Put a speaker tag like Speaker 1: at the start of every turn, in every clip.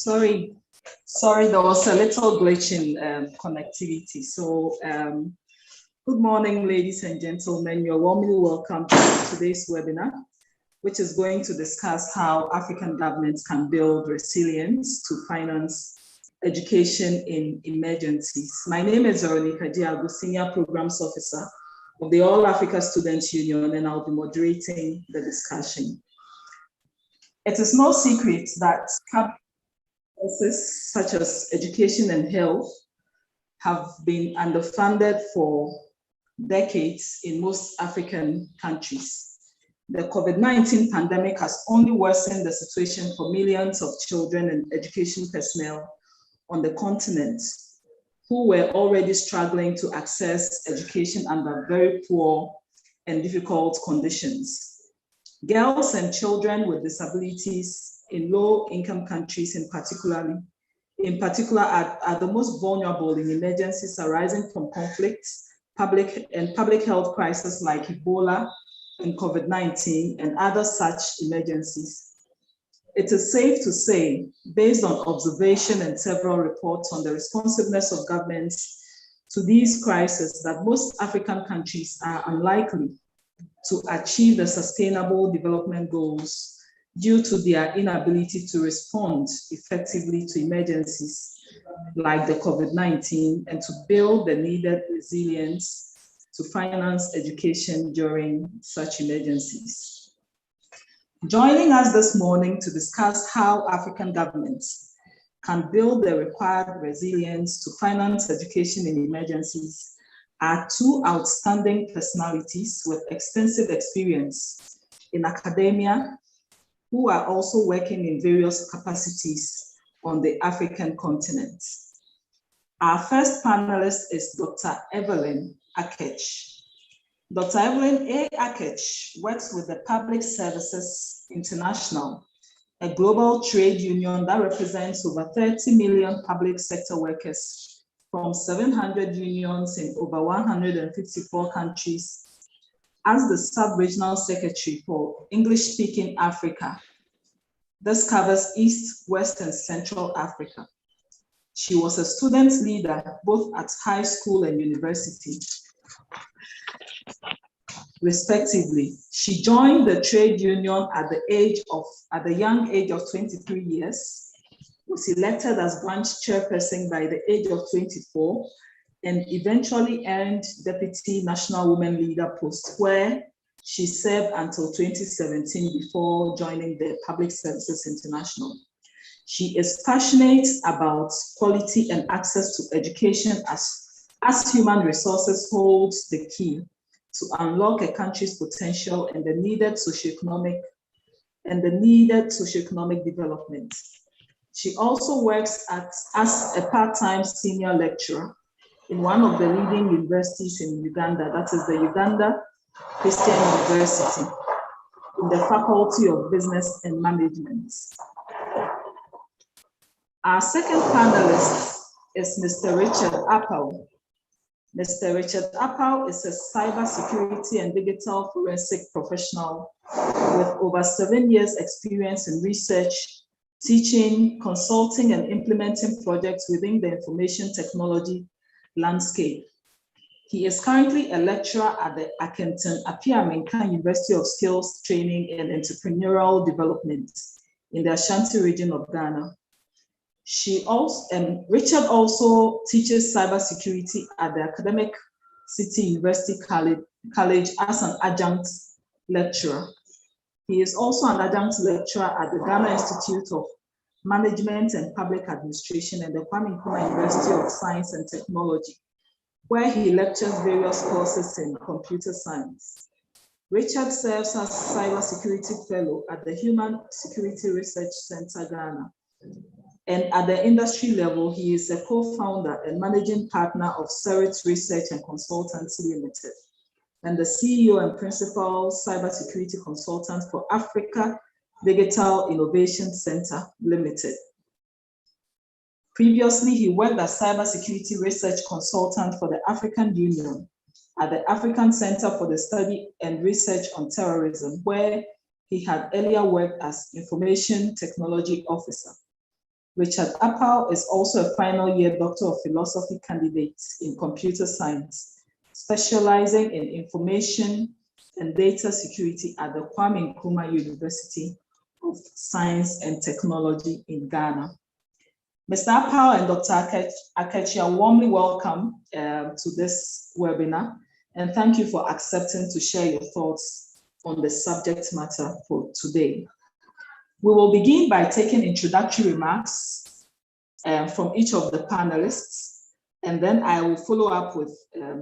Speaker 1: Sorry, there was a little glitch in connectivity. So, good morning, ladies and gentlemen. You're warmly welcome to today's webinar, which is going to discuss how African governments can build resilience to finance education in emergencies. My name is Evelyn Aketsch, Senior Programs Officer of the All Africa Students Union, and I'll be moderating the discussion. It is no secret that services such as education and health have been underfunded for decades in most African countries. The COVID-19 pandemic has only worsened the situation for millions of children and education personnel on the continent who were already struggling to access education under very poor and difficult conditions. Girls and children with disabilities in low-income countries in particular are the most vulnerable in emergencies arising from conflicts, public health crises like Ebola and COVID-19 and other such emergencies. It is safe to say, based on observation and several reports on the responsiveness of governments to these crises, that most African countries are unlikely to achieve the sustainable development goals due to their inability to respond effectively to emergencies like the COVID-19 and to build the needed resilience to finance education during such emergencies. Joining us this morning to discuss how African governments can build the required resilience to finance education in emergencies are two outstanding personalities with extensive experience in academia who are also working in various capacities on the African continent. Our first panelist is Dr. Evelyn Aketsch. Dr. Evelyn A. Aketsch works with the Public Services International, a global trade union that represents over 30 million public sector workers from 700 unions in over 154 countries as the Sub-Regional Secretary for English-speaking Africa. This covers East, West, and Central Africa. She was a student leader both at high school and university, respectively. She joined the trade union at the young age of 23 years, was elected as branch chairperson by the age of 24, and eventually earned Deputy National Women Leader post, where she served until 2017 before joining the Public Services International. She is passionate about quality and access to education as human resources holds the key to unlock a country's potential and the needed socioeconomic development. She also works as a part-time senior lecturer in one of the leading universities in Uganda, that is the Uganda Christian University, in the Faculty of Business and Management. Our second panelist is Mr. Richard Appel. Mr. Richard Appel is a cybersecurity and digital forensic professional with over 7 years experience in research, teaching, consulting, and implementing projects within the information technology landscape. He is currently a lecturer at the Akenton Apia-Menka University of Skills Training and Entrepreneurial Development in the Ashanti region of Ghana. Richard also teaches cybersecurity at the Academic City University College as an adjunct lecturer. He is also an adjunct lecturer at the Ghana Institute of Management and Public Administration and the Kwame Nkrumah University of Science and Technology, where he lectures various courses in computer science. Richard serves as Cybersecurity Fellow at the Human Security Research Center, Ghana. And at the industry level, he is a co-founder and managing partner of Cerit Research and Consultancy Limited, and the CEO and principal cybersecurity consultant for Africa Digital Innovation Center Limited. Previously, he worked as cybersecurity research consultant for the African Union at the African Center for the Study and Research on Terrorism, where he had earlier worked as information technology officer. Richard Appel is also a final year Doctor of Philosophy candidate in computer science, specializing in information and data security at the Kwame Nkrumah University of Science and Technology in Ghana. Mr. Appel and Dr. Aketsch are warmly welcome to this webinar, and thank you for accepting to share your thoughts on the subject matter for today. We will begin by taking introductory remarks from each of the panelists, and then I will follow up with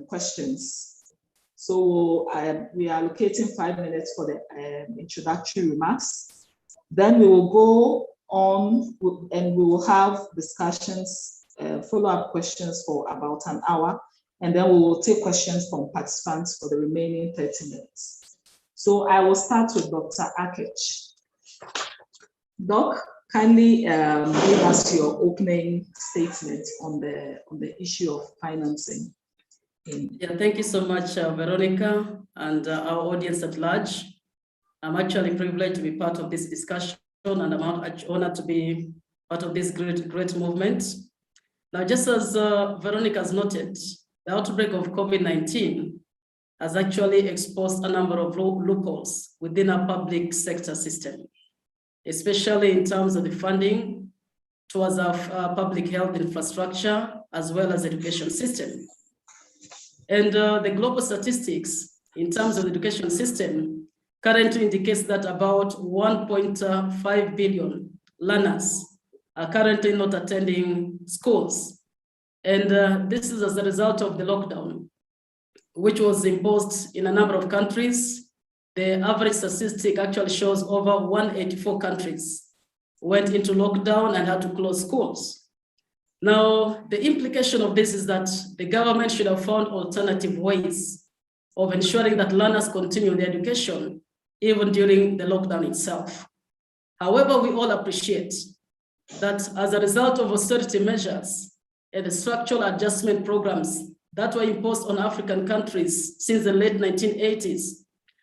Speaker 1: questions. So we are allocating 5 minutes for the introductory remarks. Then we will go on and we will have discussions, follow-up questions for about an hour, and then we will take questions from participants for the remaining 30 minutes. So I will start with Dr. Aketsch. Doc, kindly give us your opening statement on the issue of financing.
Speaker 2: Yeah, thank you so much, Veronica, and our audience at large. I'm actually privileged to be part of this discussion, and I'm honored to be part of this great movement. Now, just as Veronica has noted, the outbreak of COVID-19 has actually exposed a number of loopholes within our public sector system, especially in terms of the funding towards our public health infrastructure, as well as education system. And the global statistics in terms of the education system currently indicates that about 1.5 billion learners are currently not attending schools. And this is as a result of the lockdown, which was imposed in a number of countries. The average statistic actually shows over 184 countries went into lockdown and had to close schools. Now, the implication of this is that the government should have found alternative ways of ensuring that learners continue their education even during the lockdown itself. However, we all appreciate that as a result of austerity measures and the structural adjustment programs that were imposed on African countries since the late 1980s,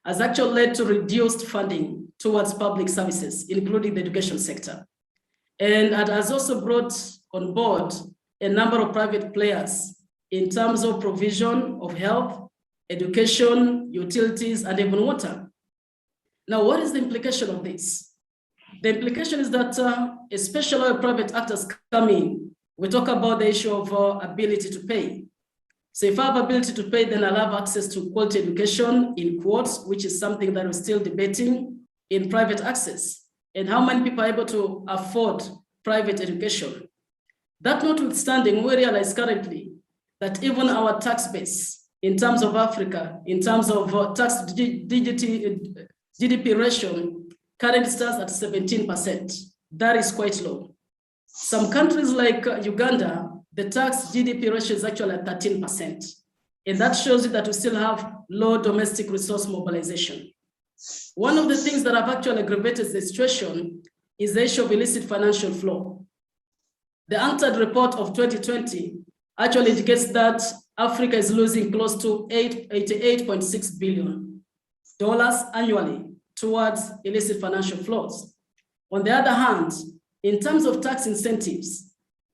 Speaker 2: has actually led to reduced funding towards public services, including the education sector. And it has also brought on board a number of private players in terms of provision of health, education, utilities, and even water. Now, what is the implication of this? The implication is that especially when private actors come in, we talk about the issue of ability to pay. So if I have ability to pay, then I'll have access to quality education in quotes, which is something that we're still debating in private access, and how many people are able to afford private education. That notwithstanding, we realize currently that even our tax base in terms of Africa, in terms of tax GDP ratio, currently stands at 17%. That is quite low. Some countries like Uganda, the tax GDP ratio is actually at 13%. And that shows you that we still have low domestic resource mobilization. One of the things that have actually aggravated the situation is the issue of illicit financial flow. The UNTAD report of 2020 actually indicates that Africa is losing close to $88.6 billion annually towards illicit financial flows. On the other hand, in terms of tax incentives,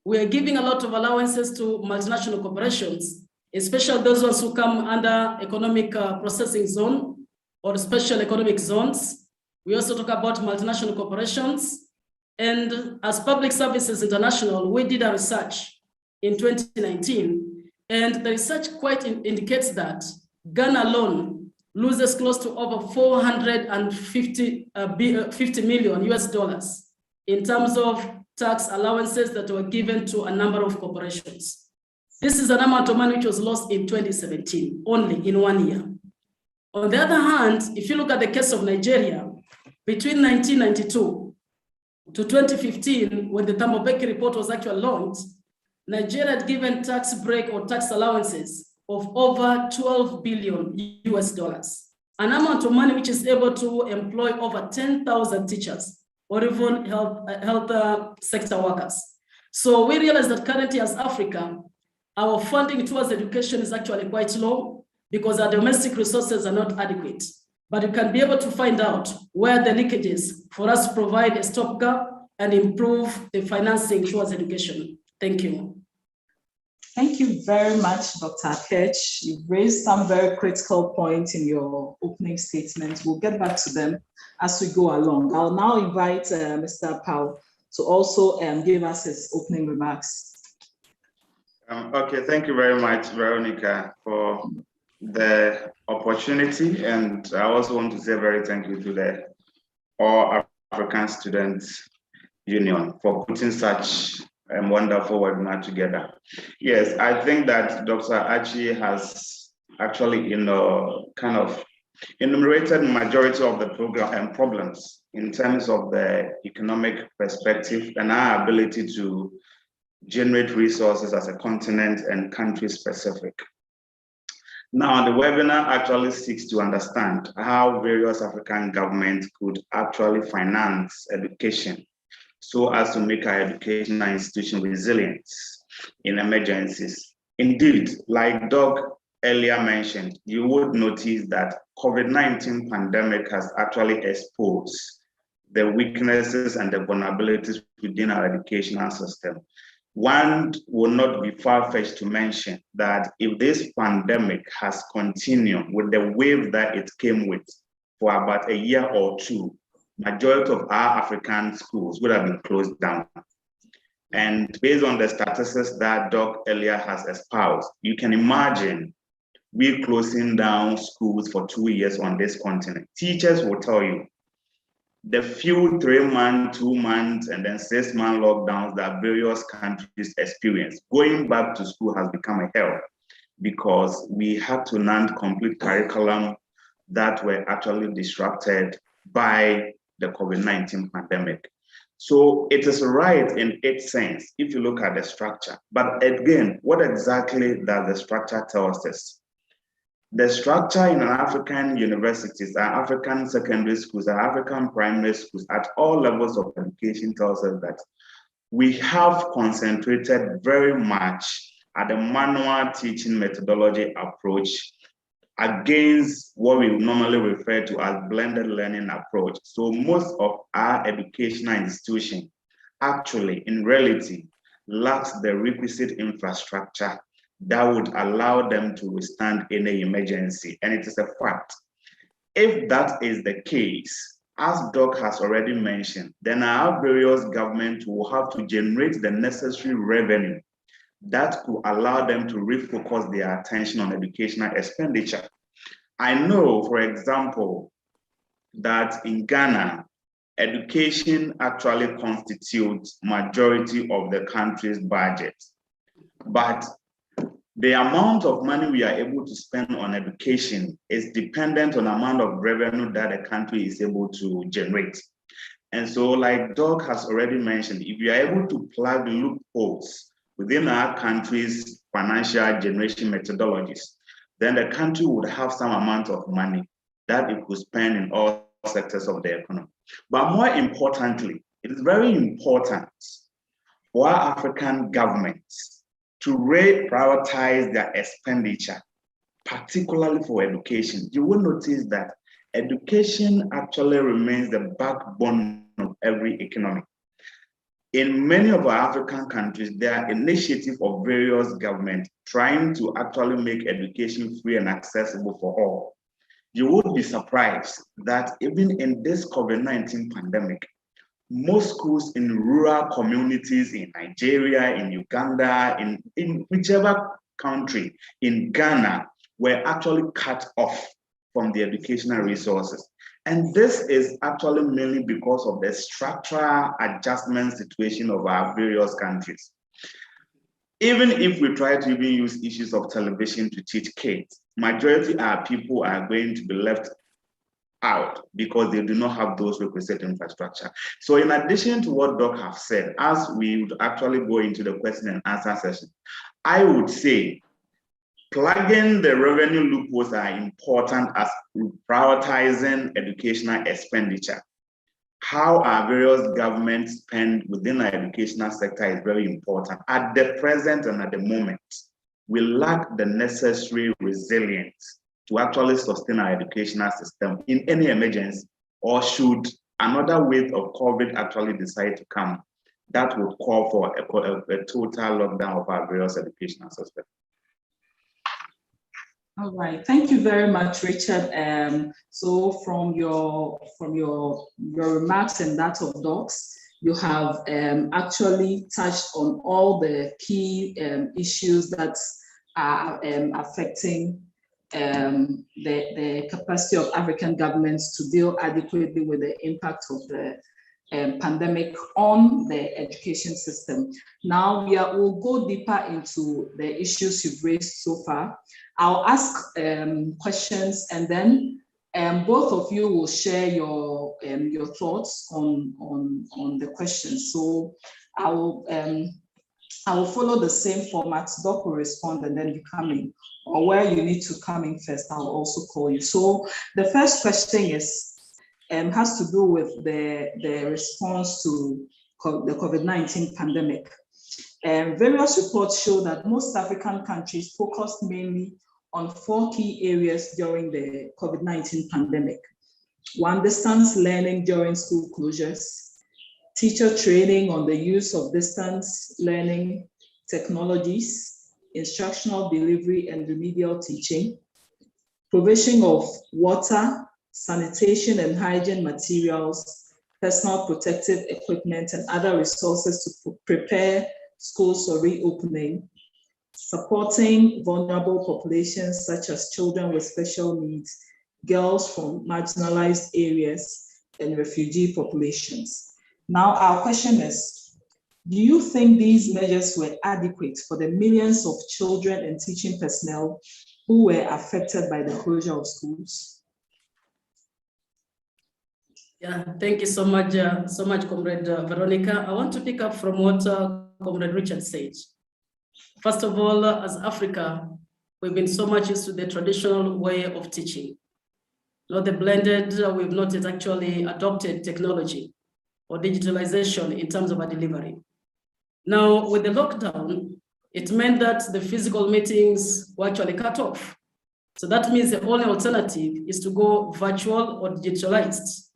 Speaker 2: we are giving a lot of allowances to multinational corporations, especially those ones who come under economic processing zone or special economic zones. We also talk about multinational corporations. And as Public Services International, we did a research in 2019, and the research quite indicates that Ghana alone loses close to over 450 million US dollars in terms of tax allowances that were given to a number of corporations. This is an amount of money which was lost in 2017, only in 1 year. On the other hand, if you look at the case of Nigeria, between 1992 to 2015, when the Tambobeki report was actually launched, Nigeria had given tax break or tax allowances of over 12 billion US dollars, an amount of money which is able to employ over 10,000 teachers or even health sector workers. So we realize that currently as Africa, our funding towards education is actually quite low because our domestic resources are not adequate. But you can be able to find out where the leakages for us to provide a stopgap and improve the financing towards education? Thank you.
Speaker 1: Thank you very much, Dr. Aketsch. You've raised some very critical points in your opening statement. We'll get back to them as we go along. I'll now invite Mr. Powell to also give us his opening remarks.
Speaker 3: Okay, thank you very much, Veronica, for the opportunity. And I also want to say very thank you to the All African Students Union for putting such a wonderful webinar together. Yes, I think that Dr. Aketsch has actually, kind of enumerated majority of the program and problems in terms of the economic perspective and our ability to generate resources as a continent and country specific. Now, the webinar actually seeks to understand how various African governments could actually finance education so as to make our educational institution resilient in emergencies. Indeed, like Doug earlier mentioned, you would notice that COVID-19 pandemic has actually exposed the weaknesses and the vulnerabilities within our educational system. One will not be far-fetched to mention that if this pandemic has continued with the wave that it came with for about a year or two, majority of our African schools would have been closed down. And based on the statistics that Doc earlier has espoused, you can imagine we closing down schools for 2 years on this continent. Teachers will tell you the few 3-month, 2-month, and then 6-month lockdowns that various countries experience, going back to school has become a hell because we had to learn complete curriculum that were actually disrupted by the COVID-19 pandemic. So it is right in its sense if you look at the structure. But again, what exactly does the structure tell us? The structure in African universities, African secondary schools, African primary schools, at all levels of education tells us that we have concentrated very much at the manual teaching methodology approach against what we normally refer to as blended learning approach. So most of our educational institutions actually, in reality, lacks the requisite infrastructure that would allow them to withstand any emergency. And it is a fact. If that is the case, as Doc has already mentioned, then our various governments will have to generate the necessary revenue that could allow them to refocus their attention on educational expenditure. I know, for example, that in Ghana, education actually constitutes majority of the country's budget. But the amount of money we are able to spend on education is dependent on the amount of revenue that the country is able to generate. And so, like Doug has already mentioned, if you are able to plug loopholes within our country's financial generation methodologies, then the country would have some amount of money that it could spend in all sectors of the economy. But more importantly, it is very important for our African governments to prioritize their expenditure, particularly for education. You will notice that education actually remains the backbone of every economy. In many of our African countries, there are initiatives of various governments trying to actually make education free and accessible for all. You would be surprised that even in this COVID-19 pandemic, most schools in rural communities in Nigeria, in Uganda, in whichever country, in Ghana, were actually cut off from the educational resources. And this is actually mainly because of the structural adjustment situation of our various countries. Even if we try to even use issues of television to teach kids, majority of people are going to be left out because they do not have those requisite infrastructure. So in addition to what Doc has said, as we would actually go into the question and answer session, I would say plugging the revenue loopholes are important as prioritizing educational expenditure. How our various governments spend within our educational sector is very important. At the present and at the moment, we lack the necessary resilience to actually sustain our educational system in any emergency, or should another wave of COVID actually decided to come, that would call for a total lockdown of our various educational systems.
Speaker 1: All right, thank you very much, Richard. So from your remarks and that of Docs, you have actually touched on all the key issues that are affecting the capacity of African governments to deal adequately with the impact of the pandemic on the education system. Now we'll go deeper into the issues you've raised so far. I'll ask questions, and then both of you will share your thoughts on the questions. So I will follow the same format. Doc will respond, and then you come in, or where you need to come in first, I'll also call you. So the first question has to do with the response to the COVID-19 pandemic. Various reports show that most African countries focused mainly on 4 key areas during the COVID-19 pandemic. 1, distance learning during school closures, teacher training on the use of distance learning technologies, instructional delivery and remedial teaching, provision of water, sanitation and hygiene materials, personal protective equipment, and other resources to prepare schools for reopening, supporting vulnerable populations such as children with special needs, girls from marginalized areas, and refugee populations. Now, our question is, do you think these measures were adequate for the millions of children and teaching personnel who were affected by the closure of schools?
Speaker 2: Yeah, thank you so much, Comrade Veronica. I want to pick up from what Comrade Richard said. First of all, as Africa, we've been so much used to the traditional way of teaching. Not the blended, we've not yet actually adopted technology or digitalization in terms of our delivery. Now, with the lockdown, it meant that the physical meetings were actually cut off. So that means the only alternative is to go virtual or digitalized.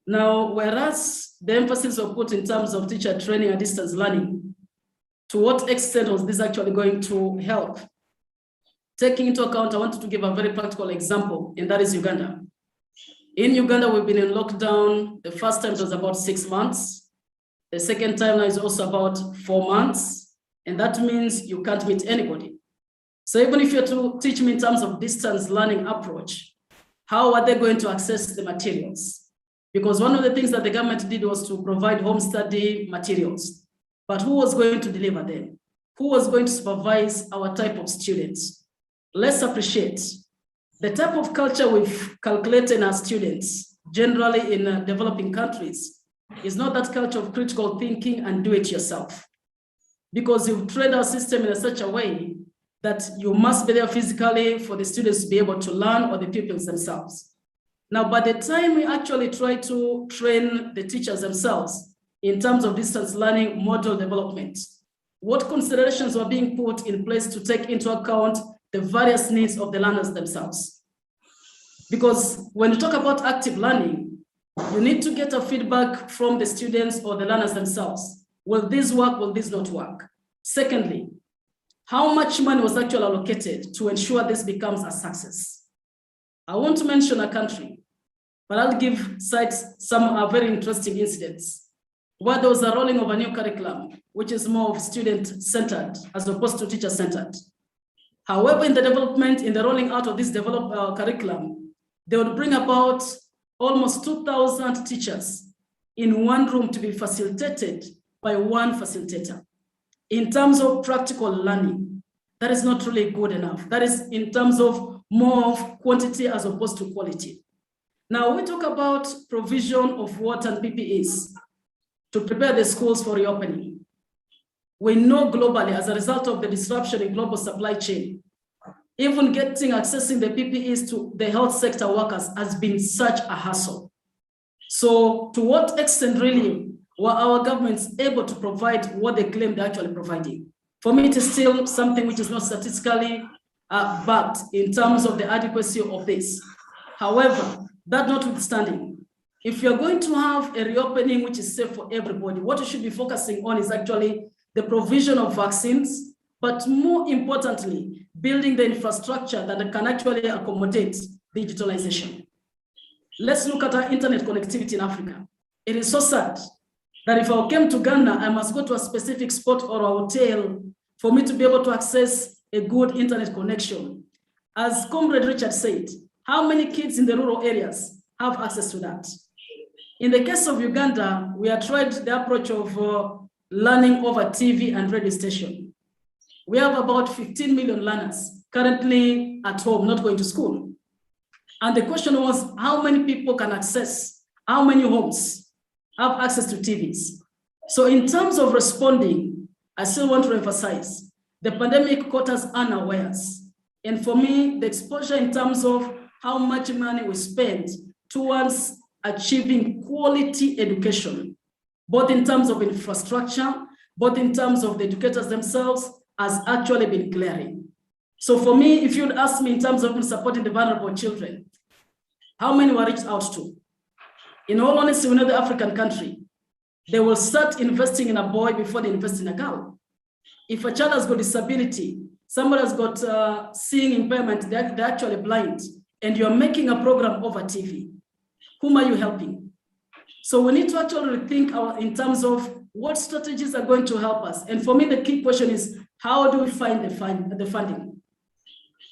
Speaker 2: Now, whereas the emphasis was put in terms of teacher training and distance learning, to what extent was this actually going to help? Taking into account, I wanted to give a very practical example, and that is Uganda. In Uganda, we've been in lockdown. The first time it was about 6 months. The second time now is also about 4 months. And that means you can't meet anybody. So even if you're to teach me in terms of distance learning approach, how are they going to access the materials? Because one of the things that the government did was to provide home study materials. But who was going to deliver them? Who was going to supervise our type of students? Let's appreciate the type of culture we've calculated in our students, generally in developing countries, is not that culture of critical thinking and do it yourself. Because you've trained our system in such a way that you must be there physically for the students to be able to learn, or the pupils themselves. Now, by the time we actually try to train the teachers themselves in terms of distance learning model development, what considerations were being put in place to take into account the various needs of the learners themselves? Because when you talk about active learning, you need to get a feedback from the students or the learners themselves. Will this work? Will this not work? Secondly, how much money was actually allocated to ensure this becomes a success? I want to mention a country, but I'll cite some very interesting incidents where there was a rolling of a new curriculum, which is more of student-centered as opposed to teacher-centered. However, in the rolling out of this curriculum, they would bring about almost 2,000 teachers in one room to be facilitated by one facilitator. In terms of practical learning, that is not really good enough. That is in terms of more of quantity as opposed to quality. Now, we talk about provision of water and PPEs to prepare the schools for reopening. We know globally, as a result of the disruption in global supply chain, even accessing the PPEs to the health sector workers has been such a hassle. So to what extent really were our governments able to provide what they claim they're actually providing? For me, it is still something which is not statistically backed in terms of the adequacy of this. However, that notwithstanding, If you're going to have a reopening which is safe for everybody, what you should be focusing on is actually the provision of vaccines, but more importantly, building the infrastructure that can actually accommodate digitalization. Let's look at our internet connectivity in Africa. It is so sad that if I came to Ghana, I must go to a specific spot or a hotel for me to be able to access a good internet connection. As Comrade Richard said, how many kids in the rural areas have access to that? In the case of Uganda, we have tried the approach of learning over TV and radio station. We have about 15 million learners currently at home, not going to school. And the question was, how many people can access, how many homes have access to TVs? So in terms of responding, I still want to emphasize, the pandemic caught us unawares. And for me, the exposure in terms of how much money we spend towards achieving quality education, both in terms of infrastructure, both in terms of the educators themselves, has actually been glaring. So for me, if you'd ask me in terms of supporting the vulnerable children, how many were reached out to? In all honesty, we know the African country, they will start investing in a boy before they invest in a girl. If a child has got disability, somebody has got seeing impairment, they're actually blind, and you're making a program over TV. Whom are you helping? So we need to actually rethink in terms of what strategies are going to help us. And for me, the key question is, how do we find the funding?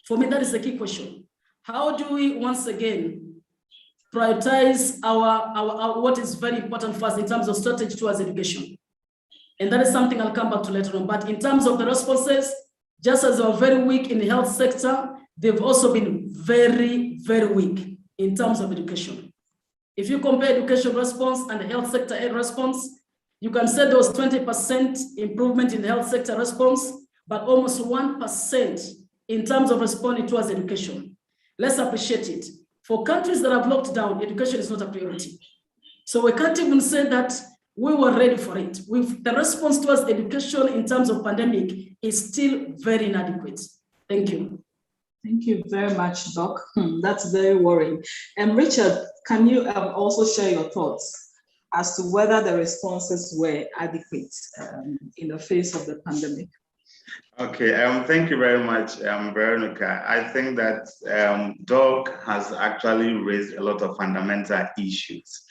Speaker 2: For me, that is the key question. How do we, once again, prioritize our what is very important for us in terms of strategy towards education? And that is something I'll come back to later on. But in terms of the responses, just as they're very weak in the health sector, they've also been very, very weak in terms of education. If you compare education response and the health sector response, you can say there was 20% improvement in the health sector response, but almost 1% in terms of responding towards education. Let's appreciate it. For countries that have locked down, education is not a priority. So we can't even say that we were ready for it. The response towards education in terms of pandemic is still very inadequate. Thank you.
Speaker 1: Thank you very much, Doc. That's very worrying. And Richard, can you also share your thoughts as to whether the responses were adequate in the face of the pandemic?
Speaker 3: Okay, thank you very much, Veronica. I think that Doc has actually raised a lot of fundamental issues.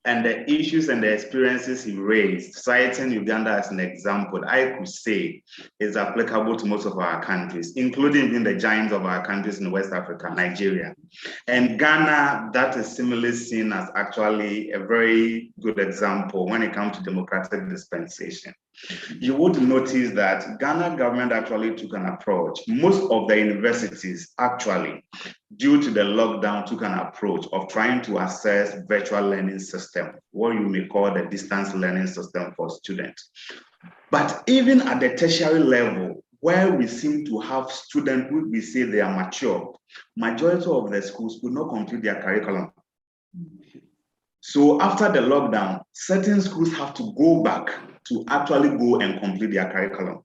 Speaker 3: And the issues and the experiences he raised, citing Uganda as an example, I could say is applicable to most of our countries, including being the giants of our countries in West Africa, Nigeria. And Ghana, that is similarly seen as actually a very good example when it comes to democratic dispensation. You would notice that Ghana government actually took an approach. Most of the universities actually, due to the lockdown, took an approach of trying to assess virtual learning system, what you may call the distance learning system for students. But even at the tertiary level, where we seem to have students who we say they are mature, majority of the schools could not complete their curriculum. So after the lockdown, certain schools have to go back to actually go and complete their curriculum.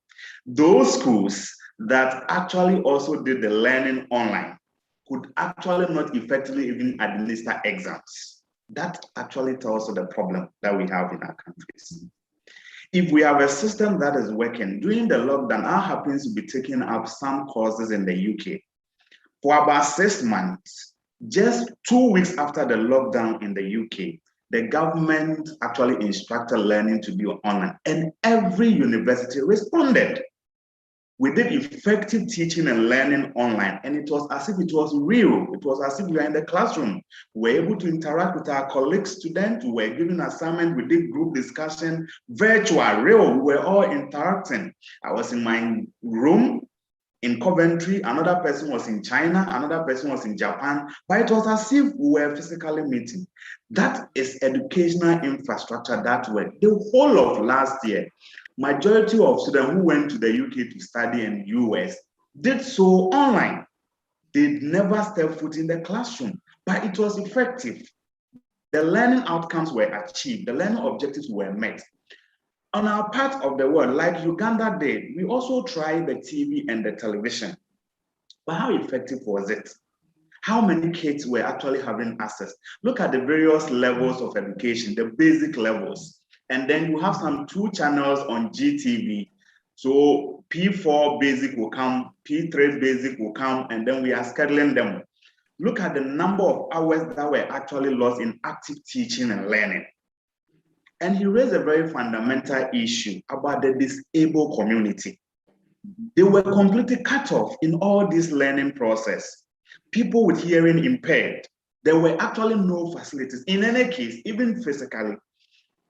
Speaker 3: Those schools that actually also did the learning online could actually not effectively even administer exams. That actually tells us the problem that we have in our countries. If we have a system that is working, during the lockdown, I happen to be taking up some courses in the UK. For about 6 months, just 2 weeks after the lockdown in the UK, the government actually instructed learning to be online, and every university responded. We did effective teaching and learning online, and it was as if it was real. It was as if we were in the classroom. We were able to interact with our colleagues, students. We were given assignments. We did group discussion, virtual, real. We were all interacting. I was in my room in Coventry, another person was in China, another person was in Japan, but it was as if we were physically meeting. That is educational infrastructure that worked. The whole of last year, majority of students who went to the UK to study in the US did so online. They never stepped foot in the classroom, but it was effective. The learning outcomes were achieved. The learning objectives were met. On our part of the world, like Uganda did, we also tried the TV and the television. But how effective was it? how many kids were actually having access. Look at the various levels of education, the basic levels. And then you have some 2 channels on GTV. So P4 basic will come, P3 basic will come, and then we are scheduling them. Look at the number of hours that were actually lost in active teaching and learning. And he raised a very fundamental issue about the disabled community. They were completely cut off in all this learning process. People with hearing impaired, there were actually no facilities. In any case, even physically,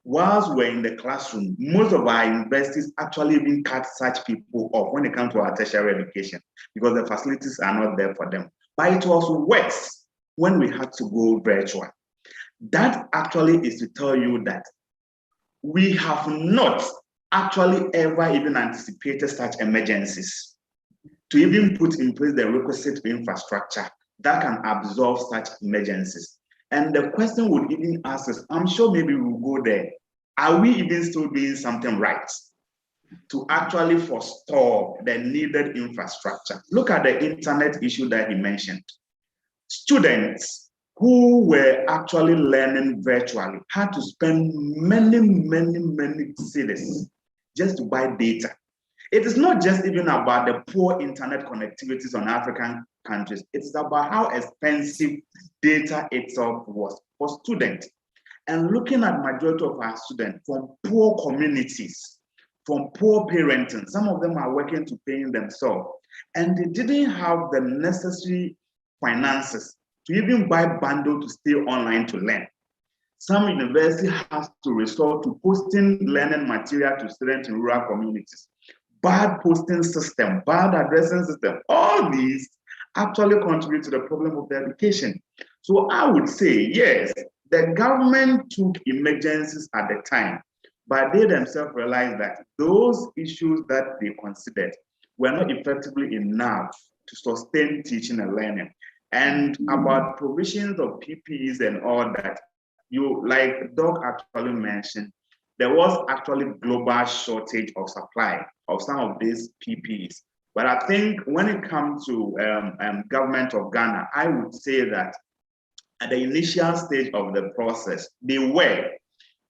Speaker 3: whilst we're in the classroom, most of our universities actually even cut such people off when it comes to our tertiary education because the facilities are not there for them. But it was worse when we had to go virtual. That actually is to tell you that we have not actually ever even anticipated such emergencies to even put in place the requisite infrastructure that can absorb such emergencies. And the question would even ask us, I'm sure maybe we'll go there. Are we even still doing something right to actually forestall the needed infrastructure? Look at the internet issue that he mentioned. Students who were actually learning virtually had to spend many cities just to buy data. It is not just even about the poor internet connectivities on African countries. It's about how expensive data itself was for students. And looking at majority of our students from poor communities, from poor parenting, some of them are working to paying themselves, and they didn't have the necessary finances to even buy bundle to stay online to learn. Some university has to resort to posting learning material to students in rural communities. Bad posting system, bad addressing system, all these actually contribute to the problem of the education. So I would say, yes, the government took emergencies at the time, but they themselves realized that those issues that they considered were not effectively enough to sustain teaching and learning. And about provisions of PPEs and all that, you, like Doc actually mentioned, there was actually global shortage of supply of some of these PPEs. But I think when it comes to government of Ghana, I would say that at the initial stage of the process, they were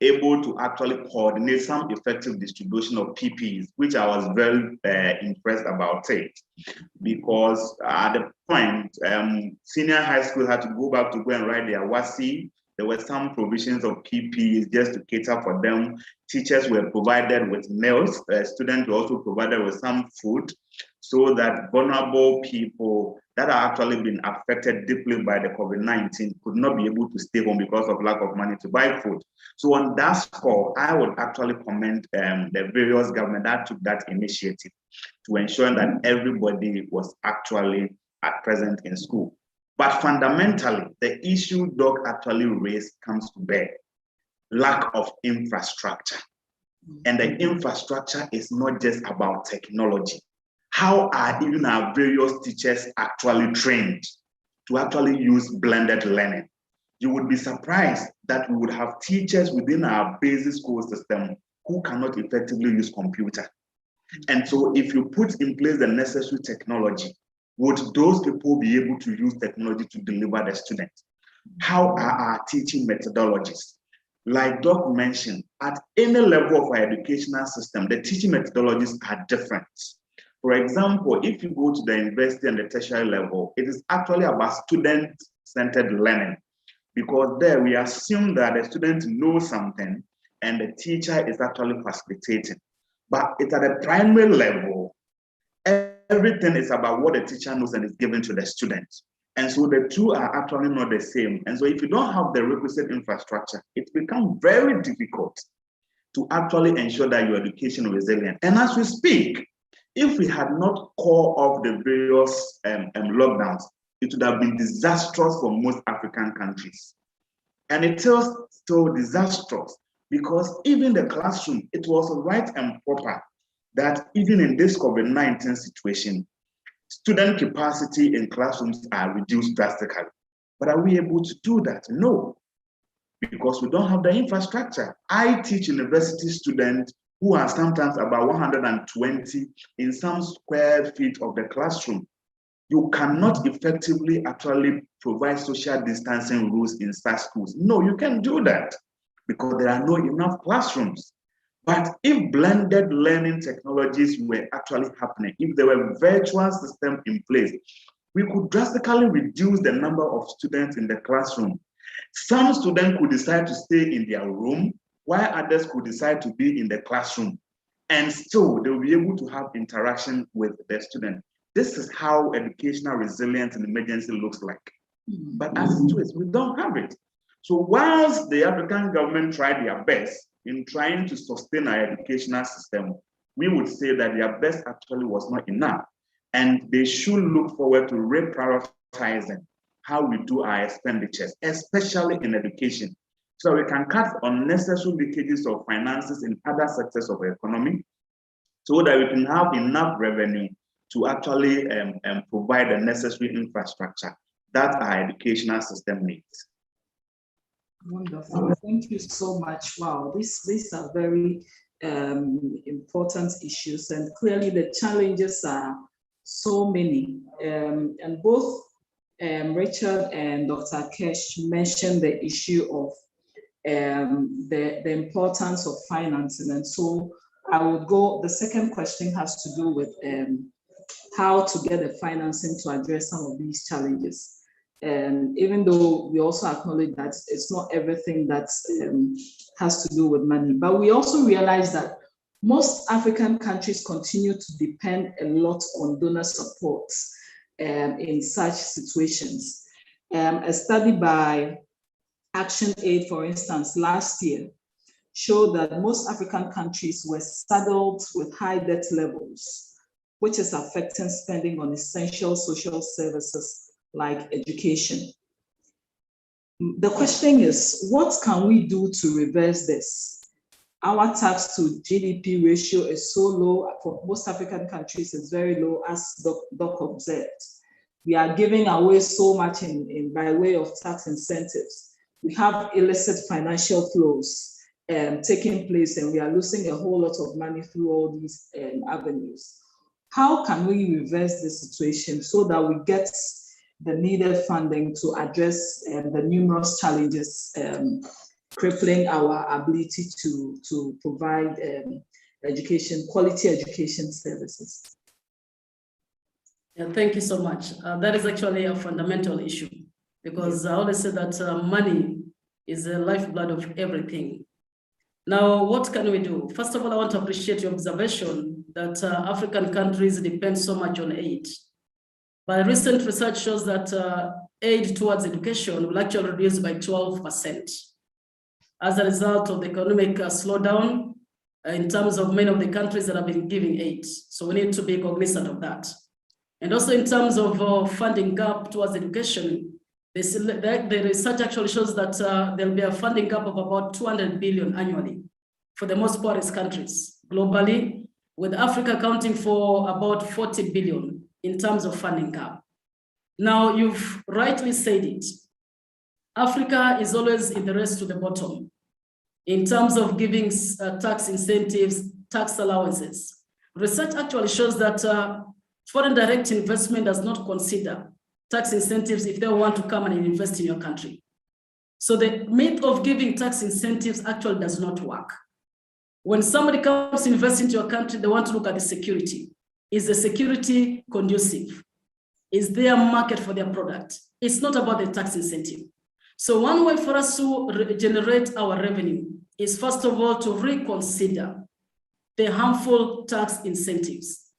Speaker 3: able to actually coordinate some effective distribution of PPEs, which I was very impressed about it, because at the point, senior high school had to go back to go and write their WASI. There were some provisions of PPEs just to cater for them. Teachers were provided with meals. Students were also provided with some food so that vulnerable people that are actually been affected deeply by the COVID-19 could not be able to stay home because of lack of money to buy food. So on that score, I would actually commend the various government that took that initiative to ensure that everybody was actually at present in school. But fundamentally, the issue Doc actually raised comes to bear: lack of infrastructure. And the infrastructure is not just about technology. How are even our various teachers actually trained to actually use blended learning? You would be surprised that we would have teachers within our basic school system who cannot effectively use computer. And so if you put in place the necessary technology, would those people be able to use technology to deliver the students? How are our teaching methodologies? Like Doc mentioned, at any level of our educational system, the teaching methodologies are different. For example, if you go to the university and the tertiary level, it is actually about student-centered learning, because there we assume that the student knows something and the teacher is actually facilitating. But it's at the primary level, everything is about what the teacher knows and is given to the student. And so the two are actually not the same. And so if you don't have the requisite infrastructure, it becomes very difficult to actually ensure that your education is resilient. And as we speak, if we had not called off the various lockdowns, it would have been disastrous for most African countries. And it is still disastrous because even the classroom, it was right and proper that even in this COVID-19 situation, student capacity in classrooms are reduced drastically. But are we able to do that? No, because we don't have the infrastructure. I teach university students who are sometimes about 120 in some square feet of the classroom. you cannot effectively actually provide social distancing rules in such schools. No, you can't do that because there are not enough classrooms. But if blended learning technologies were actually happening, if there were virtual systems in place, we could drastically reduce the number of students in the classroom. Some students could decide to stay in their room, while others could decide to be in the classroom. And still, they will be able to have interaction with the student. This is how educational resilience in emergency looks like. But as it is, we don't have it. So whilst the African government tried their best in trying to sustain our educational system, we would say that their best actually was not enough. And they should look forward to reprioritizing how we do our expenditures, especially in education, so we can cut unnecessary leakages of finances in other sectors of the economy, so that we can have enough revenue to actually provide the necessary infrastructure that our educational system needs.
Speaker 1: Wonderful. Thank you so much. Wow, these are very important issues, and clearly the challenges are so many. And both Richard and Dr. Aketsch mentioned the issue of the importance of financing. And so I would go, the second question has to do with how to get the financing to address some of these challenges. Even though we also acknowledge that it's not everything that has to do with money, but we also realize that most African countries continue to depend a lot on donor support in such situations. A study by Action Aid, for instance, last year showed that most African countries were saddled with high debt levels, which is affecting spending on essential social services like education. The question is, what can we do to reverse this? Our tax to GDP ratio is so low for most African countries, it's very low, as Doc observed. We are giving away so much by way of tax incentives. We have illicit financial flows taking place, and we are losing a whole lot of money through all these avenues. How can we reverse this situation so that we get the needed funding to address the numerous challenges crippling our ability to provide quality education services?
Speaker 2: Yeah, thank you so much. That is actually a fundamental issue, because I always say that money is the lifeblood of everything. Now, what can we do? First of all, I want to appreciate your observation that African countries depend so much on aid. But recent research shows that aid towards education will actually reduce by 12% as a result of the economic slowdown in terms of many of the countries that have been giving aid. So we need to be cognizant of that. And also in terms of funding gap towards education, the research actually shows that there'll be a funding gap of about 200 billion annually for the most poorest countries globally, with Africa accounting for about 40 billion in terms of funding gap. Now, you've rightly said it. Africa is always in the race to the bottom in terms of giving tax incentives, tax allowances. Research actually shows that foreign direct investment does not consider tax incentives if they want to come and invest in your country. So the myth of giving tax incentives actually does not work. When somebody comes to invest into your country, they want to look at the security. Is the security conducive? Is there a market for their product? It's not about the tax incentive. So one way for us to generate our revenue is, first of all, to reconsider the harmful tax incentives.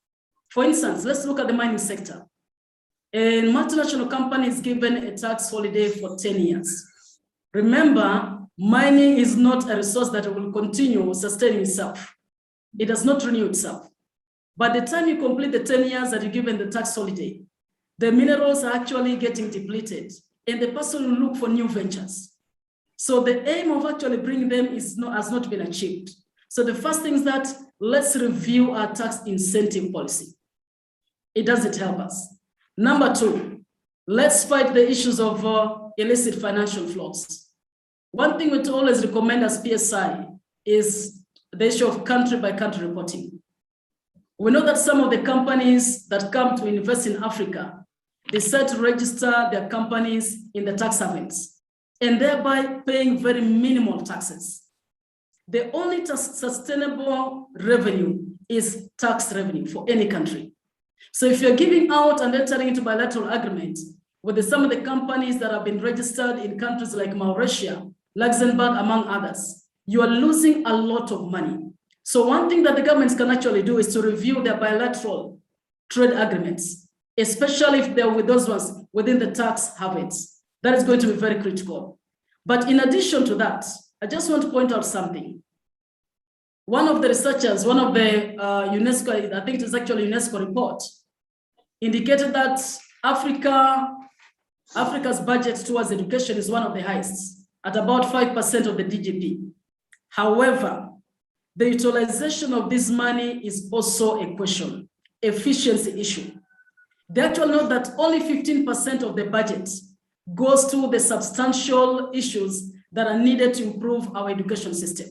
Speaker 2: For instance, let's look at the mining sector. A multinational company is given a tax holiday for 10 years. Remember, mining is not a resource that will continue sustaining itself. It does not renew itself. By the time you complete the 10 years that you're given the tax holiday, the minerals are actually getting depleted, and the person will look for new ventures. So the aim of actually bringing them has not been achieved. So the first thing is that let's review our tax incentive policy. It doesn't help us. Number two, let's fight the issues of illicit financial flows. One thing we always recommend as PSI is the issue of country-by-country reporting. We know that some of the companies that come to invest in Africa decide to register their companies in the tax havens and thereby paying very minimal taxes. The only sustainable revenue is tax revenue for any country. So if you're giving out and entering into bilateral agreements with some of the companies that have been registered in countries like Mauritius, Luxembourg, among others, you are losing a lot of money. So one thing that the governments can actually do is to review their bilateral trade agreements, especially if they're with those ones within the tax havens. That is going to be very critical. But in addition to that, I just want to point out something. One of the researchers, one of the UNESCO, I think it is actually UNESCO report, indicated that Africa's budget towards education is one of the highest, at about 5% of the GDP. However, the utilization of this money is also a question, efficiency issue. They actually know that only 15% of the budget goes to the substantial issues that are needed to improve our education system.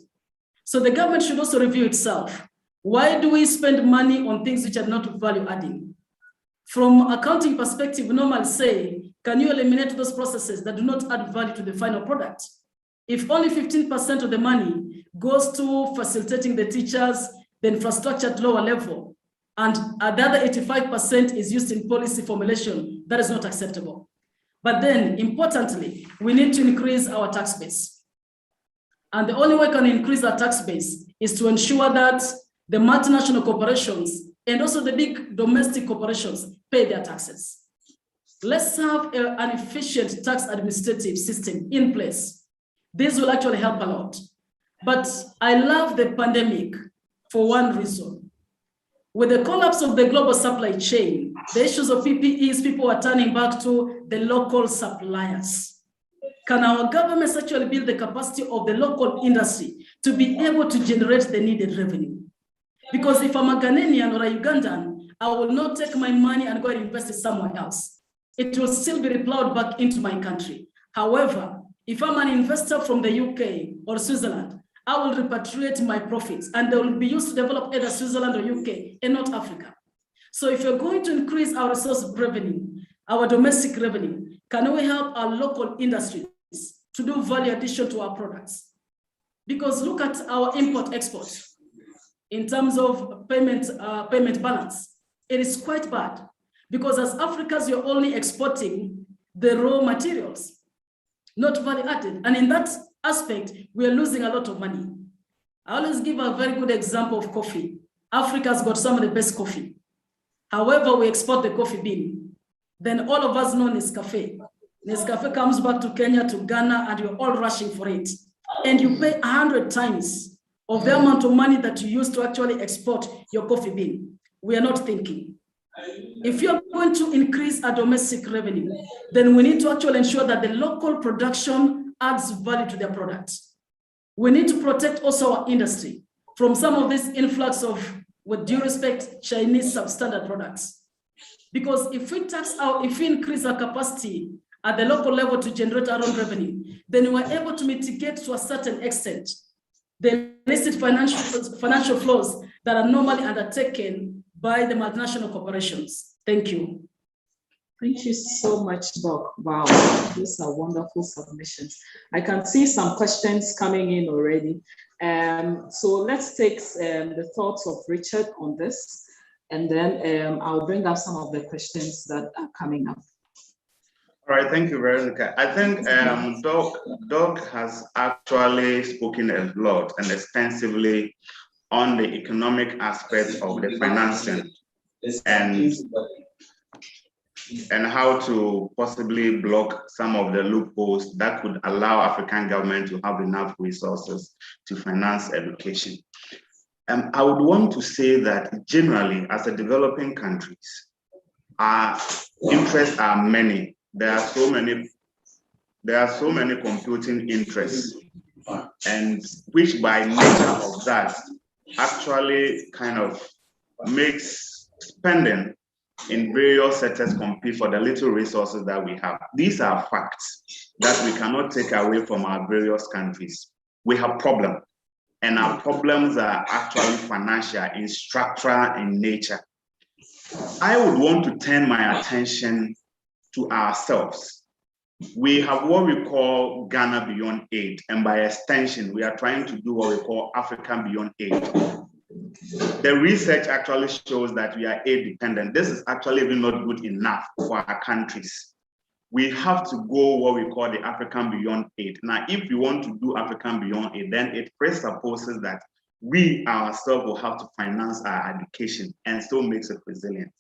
Speaker 2: So the government should also review itself. Why do we spend money on things which are not value adding? From accounting perspective, we normally say, can you eliminate those processes that do not add value to the final product? If only 15% of the money goes to facilitating the teachers, the infrastructure at lower level, and the other 85% is used in policy formulation, that is not acceptable. But then, importantly, we need to increase our tax base. And the only way we can increase our tax base is to ensure that the multinational corporations and also the big domestic corporations pay their taxes. Let's have an efficient tax administrative system in place. This will actually help a lot. But I love the pandemic for one reason. With the collapse of the global supply chain, the issues of PPEs, people are turning back to the local suppliers. Can our governments actually build the capacity of the local industry to be able to generate the needed revenue? Because if I'm a Ghanaian or a Ugandan, I will not take my money and go and invest it somewhere else. It will still be replowed back into my country. However, if I'm an investor from the UK or Switzerland, I will repatriate my profits and they will be used to develop either Switzerland or UK and not Africa. So if you're going to increase our resource revenue, our domestic revenue, can we help our local industries to do value addition to our products? Because look at our import-export in terms of payment balance. It is quite bad because as Africans, you're only exporting the raw materials, not value added. And in that aspect, we are losing a lot of money. I always give a very good example of coffee. Africa's got some of the best coffee. However, we export the coffee bean. Then all of us know Nescafe. Nescafe comes back to Kenya, to Ghana, and you're all rushing for it. And you pay 100 times of the amount of money that you use to actually export your coffee bean. We are not thinking. If you're going to increase our domestic revenue, then we need to actually ensure that the local production adds value to their products. We need to protect also our industry from some of this influx of, with due respect, Chinese substandard products. Because if we increase our capacity at the local level to generate our own revenue, then we're able to mitigate to a certain extent the illicit financial flows that are normally undertaken by the multinational corporations. Thank you.
Speaker 1: Thank you so much, Doc. Wow, these are wonderful submissions. I can see some questions coming in already. So let's take the thoughts of Richard on this, and then I'll bring up some of the questions that are coming up.
Speaker 3: All right, thank you, Veronica. I think Doc has actually spoken a lot and extensively on the economic aspect of the financing and how to possibly block some of the loopholes that could allow African government to have enough resources to finance education. I would want to say that generally, as a developing countries, our interests are many. There are so many competing interests, and which by nature of that actually kind of makes spending in various sectors compete for the little resources that we have. These are facts that we cannot take away from our various countries. We have problems, and our problems are actually financial, in structural in nature. I would want to turn my attention to ourselves. We have what we call Ghana Beyond Aid, and by extension, we are trying to do what we call African Beyond Aid. The research actually shows that we are aid dependent. This is actually even not good enough for our countries. We have to go what we call the African Beyond Aid. Now, if we want to do African Beyond Aid, then it presupposes that we ourselves will have to finance our education and still makes it resilient.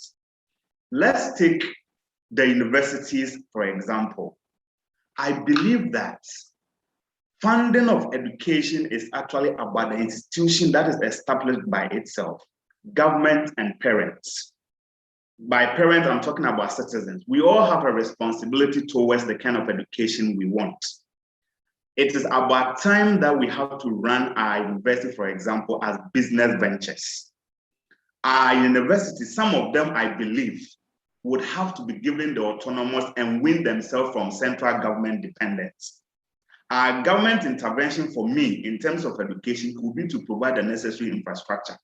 Speaker 3: Let's take the universities, for example. I believe that funding of education is actually about the institution that is established by itself, government and parents. By parents, I'm talking about citizens. We all have a responsibility towards the kind of education we want. It is about time that we have to run our university, for example, as business ventures. Our universities, some of them, I believe, would have to be given the autonomous and wean themselves from central government dependence. Our government intervention for me in terms of education would be to provide the necessary infrastructure.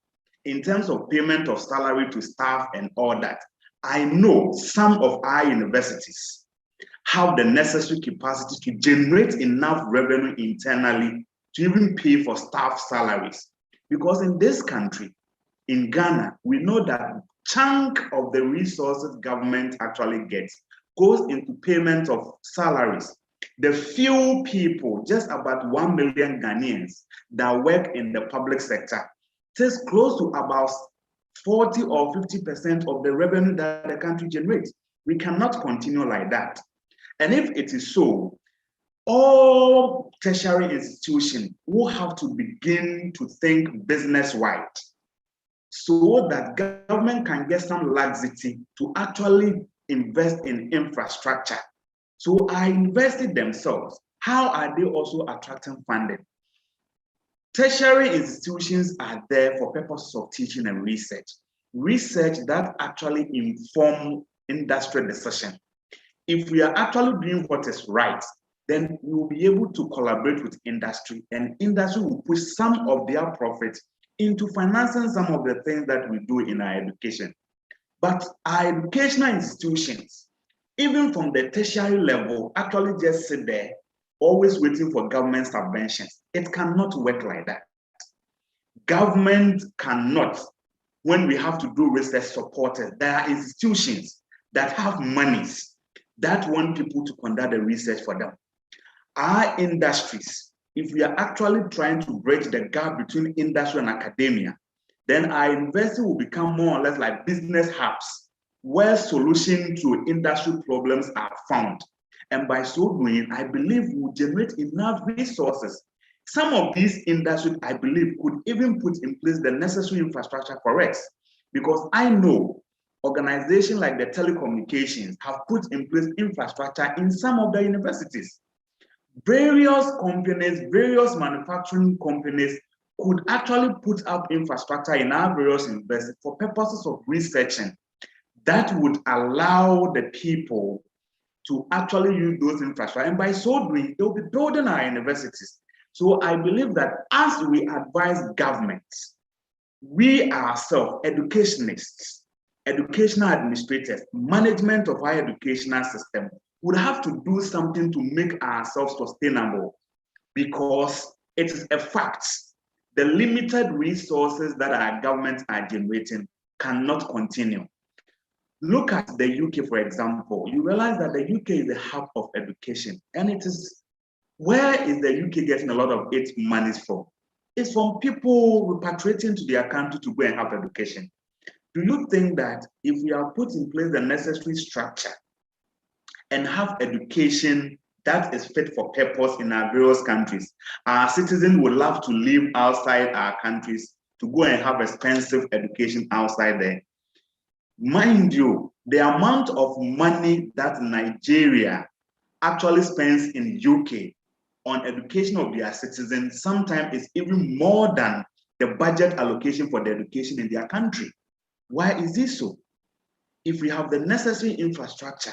Speaker 3: In terms of payment of salary to staff and all that, I know some of our universities have the necessary capacity to generate enough revenue internally to even pay for staff salaries. Because in this country, in Ghana, we know that chunk of the resources government actually gets goes into payment of salaries. The few people, just about 1 million Ghanaians that work in the public sector, takes close to about 40 or 50% of the revenue that the country generates. We cannot continue like that. And if it is so, all tertiary institutions will have to begin to think business-wide, so that government can get some laxity to actually invest in infrastructure. So are invested themselves. How are they also attracting funding? Tertiary institutions are there for purposes of teaching and research. Research that actually inform industry decision. If we are actually doing what is right, then we will be able to collaborate with industry, and industry will push some of their profits into financing some of the things that we do in our education. But our educational institutions, even from the tertiary level, actually just sit there, always waiting for government subventions. It cannot work like that. Government cannot, when we have to do research, support it. There are institutions that have monies that want people to conduct the research for them. Our industries, if we are actually trying to bridge the gap between industry and academia, then our university will become more or less like business hubs, where solutions to industry problems are found. And by so doing, I believe we will generate enough resources. Some of these industries, I believe, could even put in place the necessary infrastructure for us. Because I know organizations like the telecommunications have put in place infrastructure in some of the universities. Various companies, various manufacturing companies could actually put up infrastructure in our various universities for purposes of researching that would allow the people to actually use those infrastructure. And by so doing, they'll be building our universities. So I believe that as we advise governments, we ourselves, educationists, educational administrators, management of our educational system, would have to do something to make ourselves sustainable, because it is a fact the limited resources that our governments are generating cannot continue. Look at the UK, for example. You realize that the UK is the hub of education, and it is, where is the UK getting a lot of its money from? It's from people repatriating to their country to go and have education. Do you think that if we have put in place the necessary structure and have education that is fit for purpose in our various countries, our citizens would love to live outside our countries to go and have expensive education outside there? Mind you, the amount of money that Nigeria actually spends in UK on education of their citizens sometimes is even more than the budget allocation for the education in their country. Why is this so? If we have the necessary infrastructure,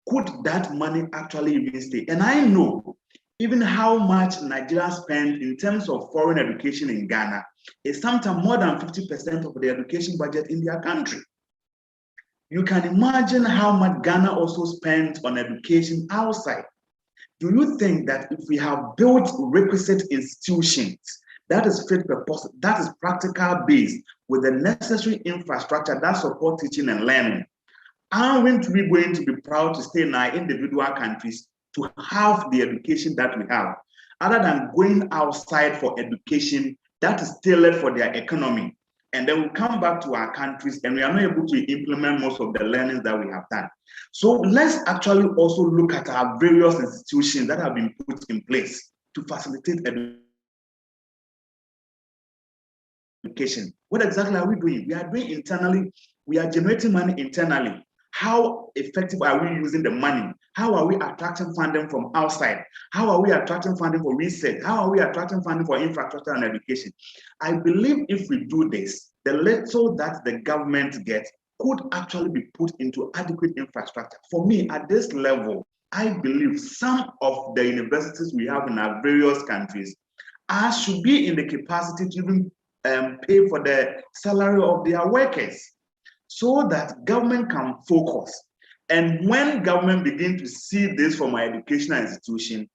Speaker 3: could that money actually even stay? And I know even how much Nigeria spends in terms of foreign education in Ghana is sometimes more than 50% of the education budget in their country. You can imagine how much Ghana also spends on education outside. Do you think that if we have built requisite institutions that is fit for purpose, that is practical based with the necessary infrastructure that support teaching and learning, aren't we going to be proud to stay in our individual countries to have the education that we have, other than going outside for education that is tailored for their economy? And then we come back to our countries and we are not able to implement most of the learnings that we have done. So let's actually also look at our various institutions that have been put in place to facilitate education. What exactly are we doing? We are doing internally, we are generating money internally. How effective are we using the money? How are we attracting funding from outside? How are we attracting funding for research? How are we attracting funding for infrastructure and education? I believe if we do this, the little that the government gets could actually be put into adequate infrastructure. For me, at this level, I believe some of the universities we have in our various countries should be in the capacity to even pay for the salary of their workers, so that government can focus. And when government begin to see this from our educational institution,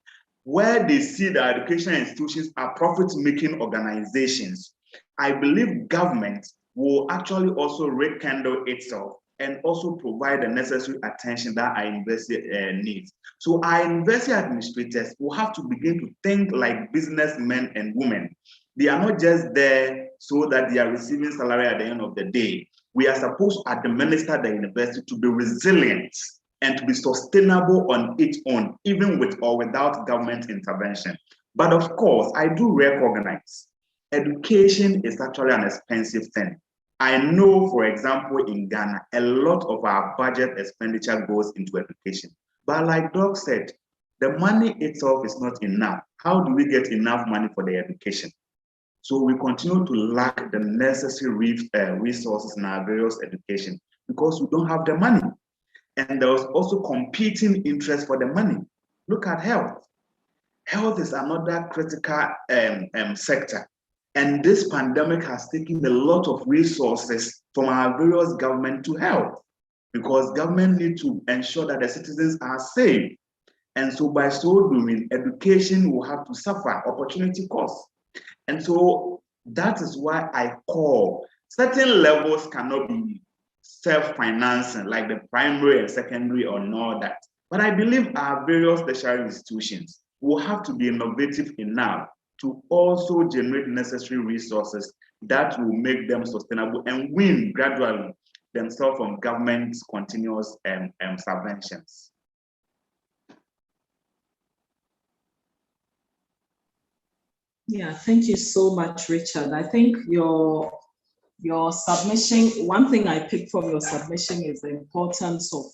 Speaker 3: where they see the educational institutions are profit-making organizations, I believe government will actually also rekindle itself and also provide the necessary attention that our university needs. So our university administrators will have to begin to think like businessmen and women. They are not just there so that they are receiving salary at the end of the day. We are supposed to administer the university to be resilient and to be sustainable on its own, even with or without government intervention. But of course, I do recognize education is actually an expensive thing. I know, for example, in Ghana, a lot of our budget expenditure goes into education. But like Doc said, the money itself is not enough. How do we get enough money for the education? So we continue to lack the necessary resources in our various education because we don't have the money. And there was also competing interest for the money. Look at health. Health is another critical sector. And this pandemic has taken a lot of resources from our various government to health, because government need to ensure that the citizens are safe. And so by so doing, education will have to suffer opportunity costs. And so that is why I call certain levels cannot be self-financing, like the primary and secondary or all that. But I believe our various tertiary institutions will have to be innovative enough to also generate necessary resources that will make them sustainable and win gradually themselves from government's continuous subventions.
Speaker 1: Yeah, thank you so much, Richard. I think your submission, one thing I picked from your submission is the importance of,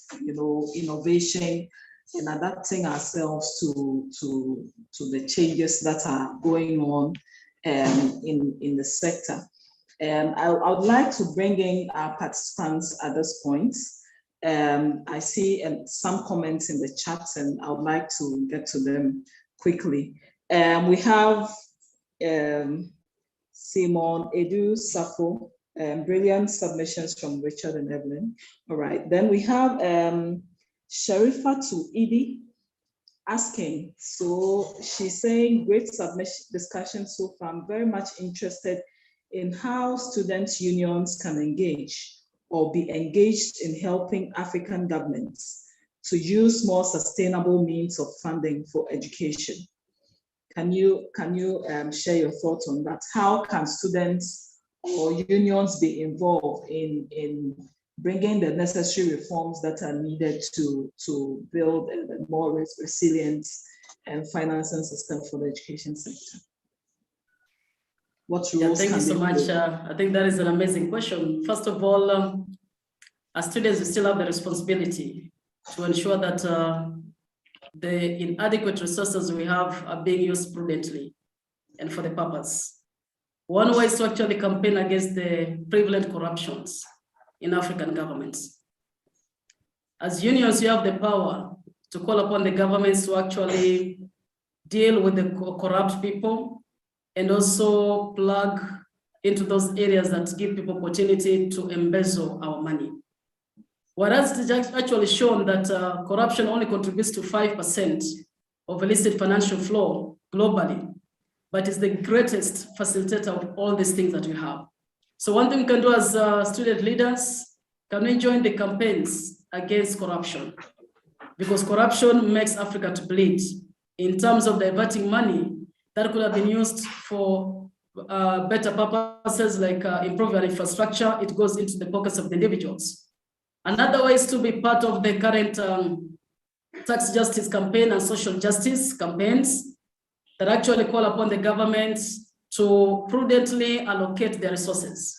Speaker 1: innovation and adapting ourselves to the changes that are going on in the sector. And I would like to bring in our participants at this point. I see some comments in the chat, and I would like to get to them quickly. We have Simon, Edu, Safo, brilliant submissions from Richard and Evelyn. All right, then we have Sharifa to Edie asking, so she's saying, great submission discussion so far. I'm very much interested in how student unions can engage or be engaged in helping African governments to use more sustainable means of funding for education. Can you share your thoughts on that? How can students or unions be involved in bringing the necessary reforms that are needed to build a more resilient and financing system for the education sector? What rules
Speaker 2: thank you so much. I think that is an amazing question. First of all, as students, we still have the responsibility to ensure that the inadequate resources we have are being used prudently and for the purpose. One way is to actually campaign against the prevalent corruptions in African governments. As unions, you have the power to call upon the governments to actually deal with the corrupt people and also plug into those areas that give people opportunity to embezzle our money. Whereas it is actually shown that corruption only contributes to 5% of illicit financial flow globally, but is the greatest facilitator of all these things that we have. So one thing we can do as student leaders, can we join the campaigns against corruption? Because corruption makes Africa to bleed in terms of diverting money that could have been used for better purposes like improving infrastructure. It goes into the pockets of the individuals. Another way is to be part of the current tax justice campaign and social justice campaigns that actually call upon the government to prudently allocate their resources.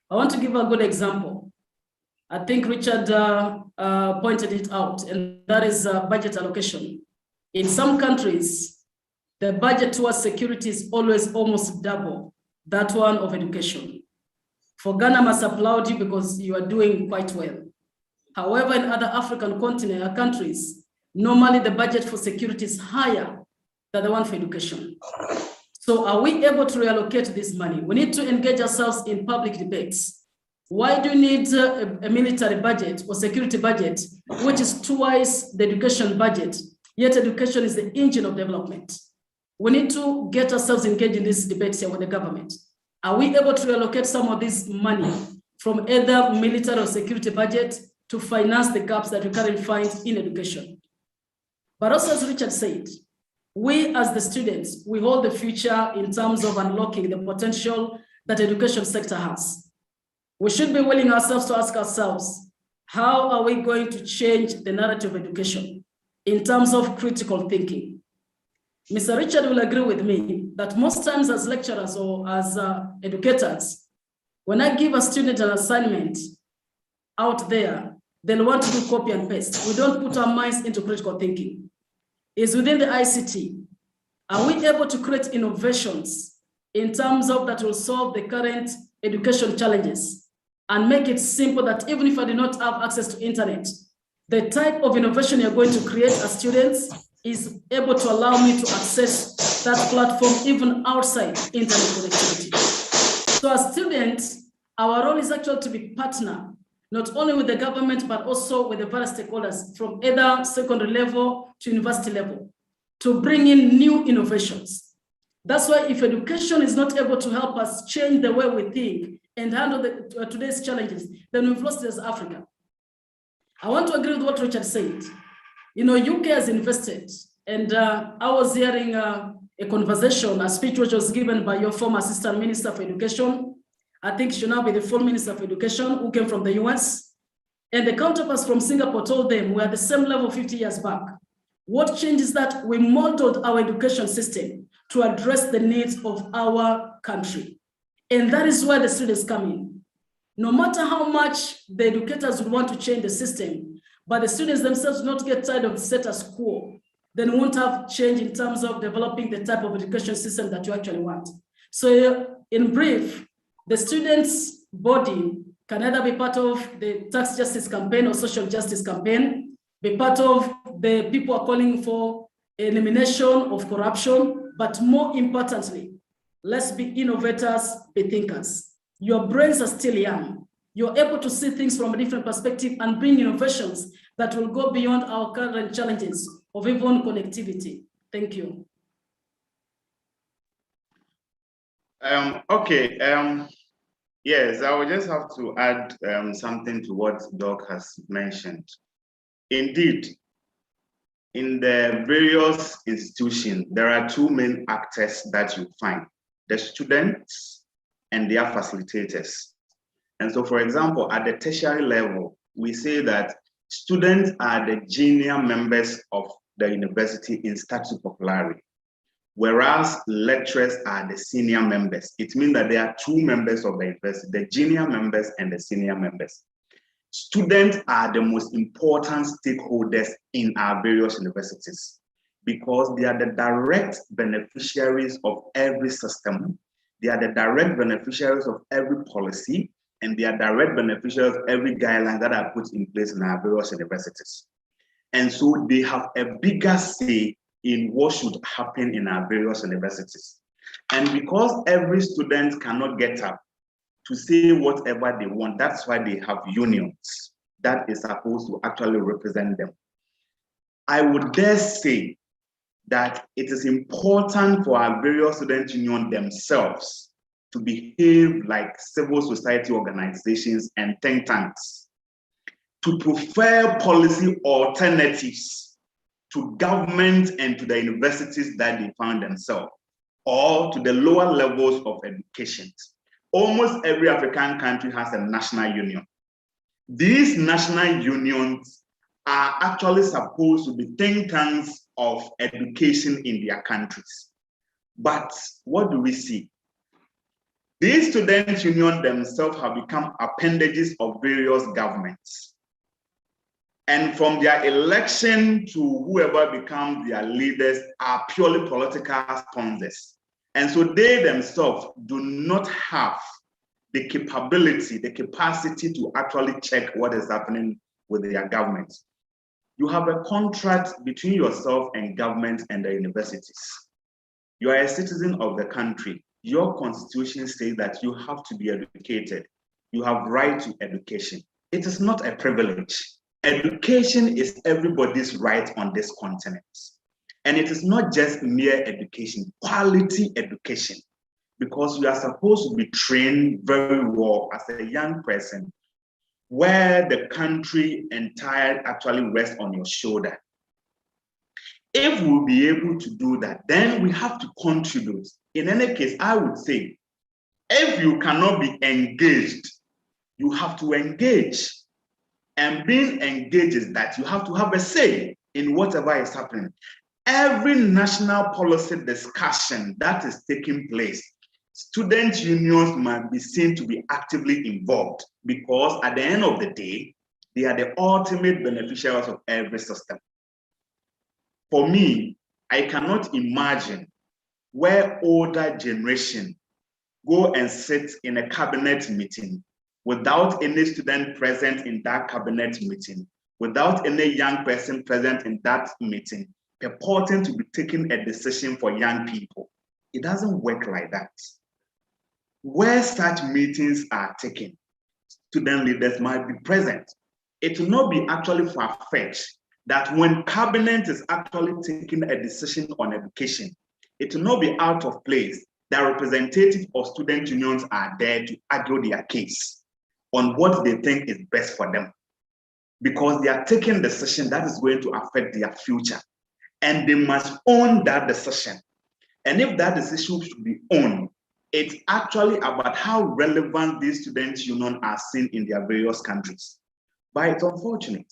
Speaker 2: I want to give a good example. I think Richard pointed it out, and that is budget allocation. In some countries, the budget towards security is always almost double that one of education. For Ghana, I must applaud you because you are doing quite well. However, in other African countries, normally the budget for security is higher than the one for education. So are we able to reallocate this money? We need to engage ourselves in public debates. Why do you need a military budget or security budget, which is twice the education budget, yet education is the engine of development? We need to get ourselves engaged in this debate here with the government. Are we able to reallocate some of this money from either military or security budget to finance the gaps that we currently find in education? But also, as Richard said, we as the students, we hold the future in terms of unlocking the potential that the education sector has. We should be willing ourselves to ask ourselves, how are we going to change the narrative of education in terms of critical thinking? Mr. Richard will agree with me that most times as lecturers or as educators, when I give a student an assignment out there, they'll want to do copy and paste. We don't put our minds into critical thinking. It's within the ICT. Are we able to create innovations in terms of that will solve the current education challenges and make it simple that even if I do not have access to internet, the type of innovation you're going to create as students is able to allow me to access that platform even outside internet connectivity. So as students, our role is actually to be partner, not only with the government, but also with the various stakeholders from either secondary level to university level to bring in new innovations. That's why if education is not able to help us change the way we think and handle today's challenges, then we've lost as Africa. I want to agree with what Richard said. You know, UK has invested, and I was hearing a conversation, a speech which was given by your former Assistant Minister for Education. I think she should now be the full Minister for Education, who came from the US. And the counterparts from Singapore told them we're at the same level 50 years back. What changed is that we modeled our education system to address the needs of our country. And that is where the students come in. No matter how much the educators would want to change the system, but the students themselves do not get tired of the status quo, then we won't have change in terms of developing the type of education system that you actually want. So in brief, the students' body can either be part of the tax justice campaign or social justice campaign, be part of the people are calling for elimination of corruption, but more importantly, let's be innovators, be thinkers. Your brains are still young. You're able to see things from a different perspective and bring innovations that will go beyond our current challenges of even connectivity. Thank you.
Speaker 3: Yes, I would just have to add something to what Doc has mentioned. Indeed, in the various institutions, there are two main actors that you find, the students and their facilitators. And so, for example, at the tertiary level, we say that students are the junior members of the university in statu populari, whereas lecturers are the senior members. It means that there are two members of the university, the junior members and the senior members. Students are the most important stakeholders in our various universities because they are the direct beneficiaries of every system. They are the direct beneficiaries of every policy, and they are direct beneficiaries of every guideline that are put in place in our various universities. And so they have a bigger say in what should happen in our various universities. And because every student cannot get up to say whatever they want, that's why they have unions. that is supposed to actually represent them. I would dare say that it is important for our various student unions themselves to behave like civil society organizations and think tanks, to prefer policy alternatives to government and to the universities that they found themselves, or to the lower levels of education. Almost every African country has a national union. These national unions are actually supposed to be think tanks of education in their countries. But what do we see? These student unions themselves have become appendages of various governments. And from their election to whoever becomes their leaders are purely political sponsors. And so they themselves do not have the capability, the capacity to actually check what is happening with their government. You have a contract between yourself and government and the universities. You are a citizen of the country. Your constitution says that you have to be educated. You have right to education. It is not a privilege. Education is everybody's right on this continent. And it is not just mere education, quality education, because you are supposed to be trained very well as a young person, where the country entire actually rests on your shoulder. If we'll be able to do that, then we have to contribute. In any case, I would say, if you cannot be engaged, you have to engage. And being engaged is that you have to have a say in whatever is happening. Every national policy discussion that is taking place, student unions must be seen to be actively involved, because at the end of the day, they are the ultimate beneficiaries of every system. For me, I cannot imagine where older generation go and sit in a cabinet meeting without any student present in that cabinet meeting, without any young person present in that meeting, purporting to be taking a decision for young people. It doesn't work like that. Where such meetings are taken, student leaders might be present. It will not be actually far-fetched that when cabinet is actually taking a decision on education, it will not be out of place that representatives of student unions are there to argue their case on what they think is best for them, because they are taking a decision that is going to affect their future, and they must own that decision. And if that decision should be owned, it's actually about how relevant these student unions are seen in their various countries. But it's unfortunate.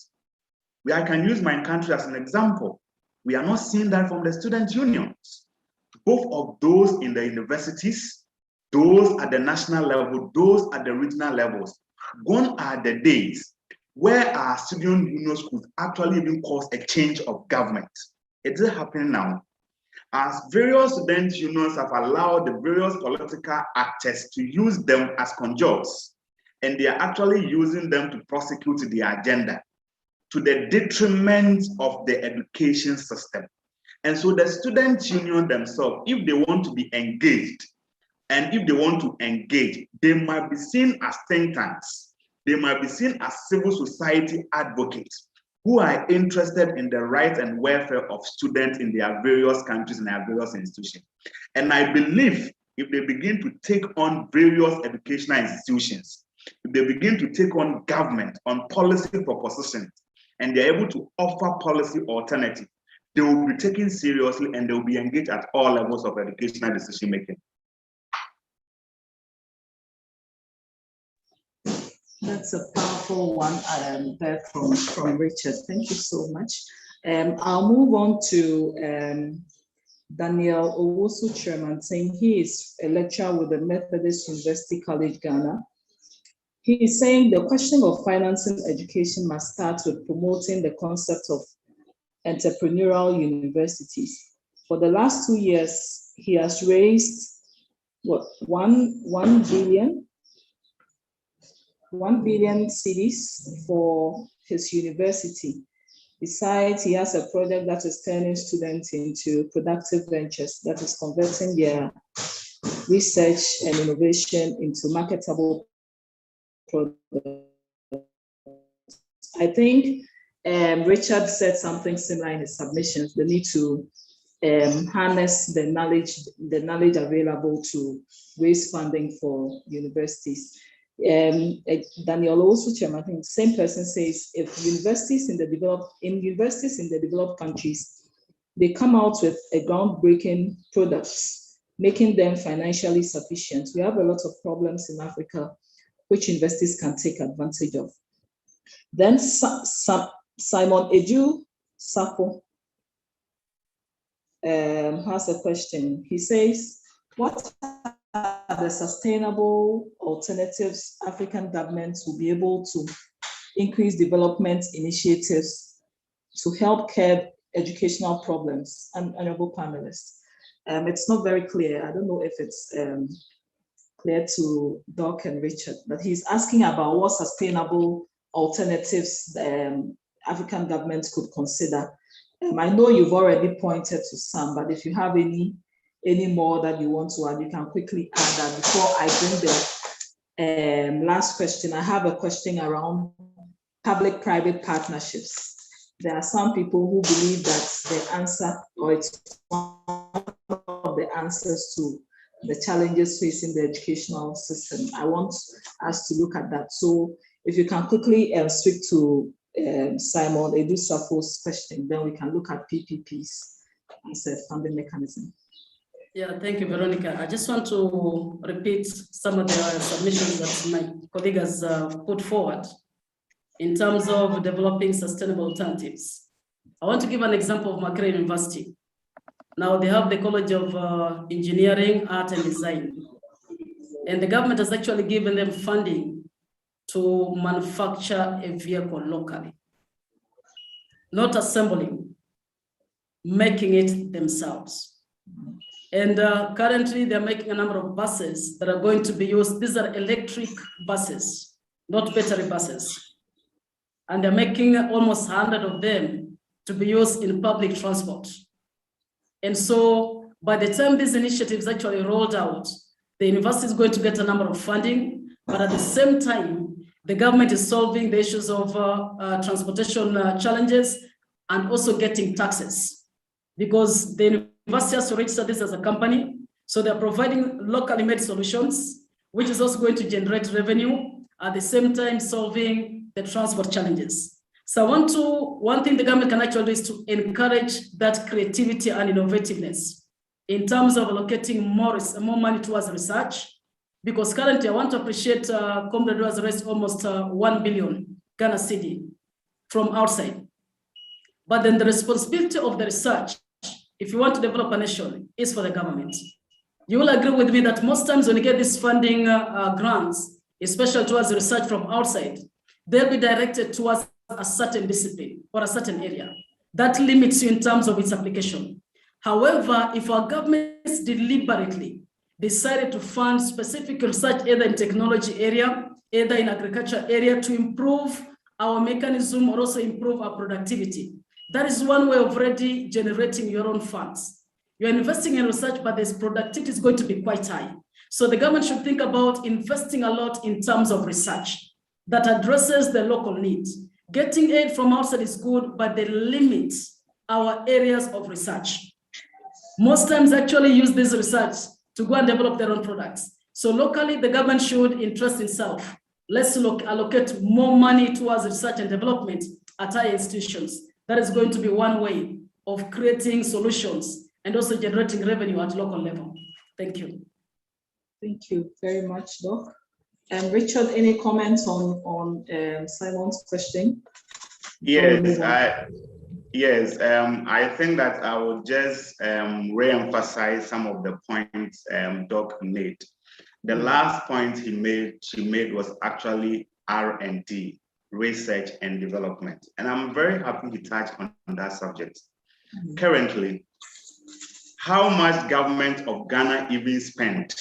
Speaker 3: I can use my country as an example. We are not seeing that from the student unions. Both of those in the universities, those at the national level, those at the regional levels. Gone are the days where our student unions could actually even cause a change of government. It is happening now. As various student unions have allowed the various political actors to use them as conduits, and they are actually using them to prosecute their agenda to the detriment of the education system. And so the student union themselves, if they want to be engaged, and if they want to engage, they might be seen as think tanks. They might be seen as civil society advocates who are interested in the rights and welfare of students in their various countries and their various institutions. And I believe if they begin to take on various educational institutions, if they begin to take on government on policy propositions, and they're able to offer policy alternatives, they will be taken seriously and they will be engaged at all levels of educational decision making.
Speaker 1: That's a powerful one there from Richard. Thank you so much. I'll move on to Daniel Owusu, chairman, saying he is a lecturer with the Methodist University College, Ghana. He is saying the question of financing education must start with promoting the concept of entrepreneurial universities. For the last 2 years, he has raised what, 1 billion cedis for his university. Besides, he has a project that is turning students into productive ventures, that is converting their research and innovation into marketable products. I think Richard said something similar in his submissions. They need to harness the knowledge available to raise funding for universities. Daniel also, I think the same person says if universities in the developed countries, they come out with a groundbreaking products, making them financially sufficient. We have a lot of problems in Africa which universities can take advantage of. Then Simon Edu Sapo has a question. He says, what are the sustainable alternatives African governments will be able to increase development initiatives to help curb educational problems? And honorable panelists, it's not very clear. I don't know if it's clear to Doc and Richard, but he's asking about what sustainable alternatives African governments could consider. I know you've already pointed to some, but if you have any more that you want to add, you can quickly add that. Before I bring the last question, I have a question around public-private partnerships. There are some people who believe that the answer, or it's one of the answers to the challenges facing the educational system. I want us to look at that. So if you can quickly speak to Simon Edu Safo's question, then we can look at PPPs as a funding mechanism.
Speaker 2: Yeah, thank you, Veronica. I just want to repeat some of the submissions that my colleague has put forward in terms of developing sustainable alternatives. I want to give an example of Makerere University. Now they have the College of Engineering, Art and Design. And the government has actually given them funding to manufacture a vehicle locally. Not assembling, making it themselves. And currently they're making a number of buses that are going to be used. These are electric buses, not battery buses. And they're making almost 100 of them to be used in public transport. And so by the time these initiatives actually rolled out, the university is going to get a number of funding, but at the same time, the government is solving the issues of transportation challenges and also getting taxes, because the university has to register this as a company. So they're providing locally made solutions, which is also going to generate revenue, at the same time solving the transport challenges. So one thing the government can actually do is to encourage that creativity and innovativeness in terms of allocating more money towards research, because currently I want to appreciate Comrade who has raised almost 1 billion Ghana cedi from outside. But then the responsibility of the research, if you want to develop a nation, is for the government. You will agree with me that most times when you get these funding grants, especially towards research from outside, they'll be directed towards a certain discipline or a certain area. That limits you in terms of its application. However, if our governments deliberately decided to fund specific research, either in technology area, either in agriculture area, to improve our mechanism or also improve our productivity, that is one way of already generating your own funds. You're investing in research, but this productivity is going to be quite high. So the government should think about investing a lot in terms of research that addresses the local needs. Getting aid from outside is good, but they limit our areas of research. Most times actually use this research to go and develop their own products. So locally, the government should interest itself. Let's allocate more money towards research and development at higher institutions. That is going to be one way of creating solutions and also generating revenue at local level. Thank you.
Speaker 1: Thank you very much, Doc. And Richard, any comments on Simon's question?
Speaker 3: Yes, I think that I will just re-emphasize some of the points Doc made. The last point she made was actually R&D, research and development. And I'm very happy he touched on that subject. Mm-hmm. Currently, how much government of Ghana even spent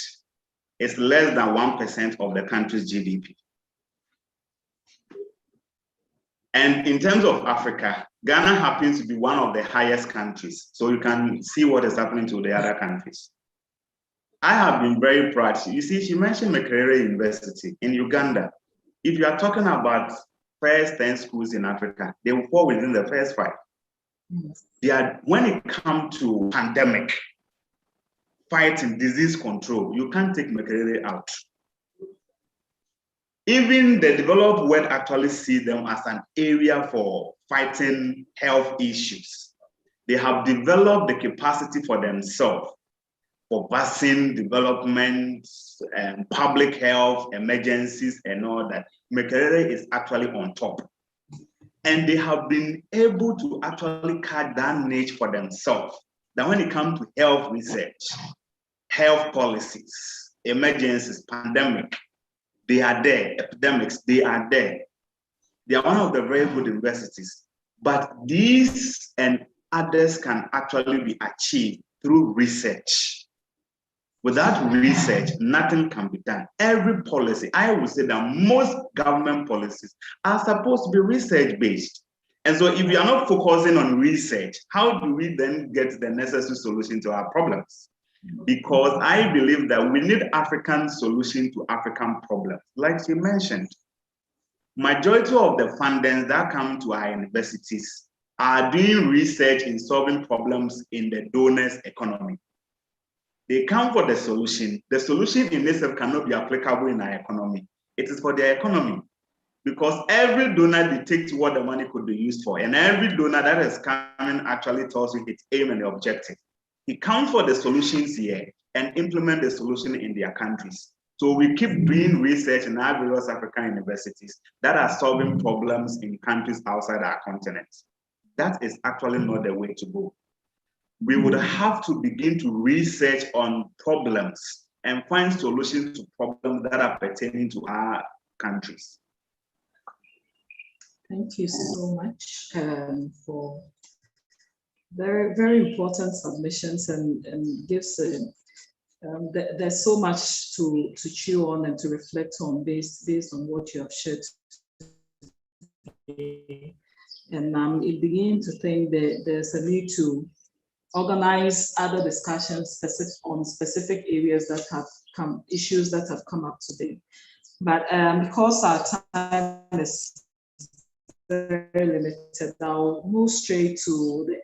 Speaker 3: is less than 1% of the country's GDP. And in terms of Africa, Ghana happens to be one of the highest countries. So you can see what is happening to the other countries. I have been very proud. You see, she mentioned Makerere University in Uganda. If you are talking about first 10 schools in Africa. They will fall within the first 5. They are, when it comes to pandemic, fighting, disease control, you can't take Makerere out. Even the developed world actually see them as an area for fighting health issues. They have developed the capacity for themselves for vaccine development and public health, emergencies and all that. Makerere is actually on top. And they have been able to actually cut that niche for themselves. That when it comes to health research, health policies, emergencies, pandemic, they are there, epidemics, they are there. They are one of the very good universities. But these and others can actually be achieved through research. Without research, nothing can be done. Every policy, I would say that most government policies are supposed to be research-based. And so if you are not focusing on research, how do we then get the necessary solution to our problems? Because I believe that we need African solution to African problems. Like you mentioned, majority of the fundings that come to our universities are doing research in solving problems in the donors' economy. They come for the solution. The solution in itself cannot be applicable in our economy. It is for their economy. Because every donor dictates what the money could be used for. And every donor that is coming actually tells you its aim and the objective. He comes for the solutions here and implement the solution in their countries. So we keep doing research in our various African universities that are solving problems in countries outside our continent. That is actually not the way to go. We would have to begin to research on problems and find solutions to problems that are pertaining to our countries.
Speaker 1: Thank you so much for very, very important submissions and gives there's so much to chew on and to reflect on based on what you have shared today. And I'm beginning to think that there's a need to organize other discussions on specific areas that have issues that have come up today. But because our time is very limited, I'll move straight to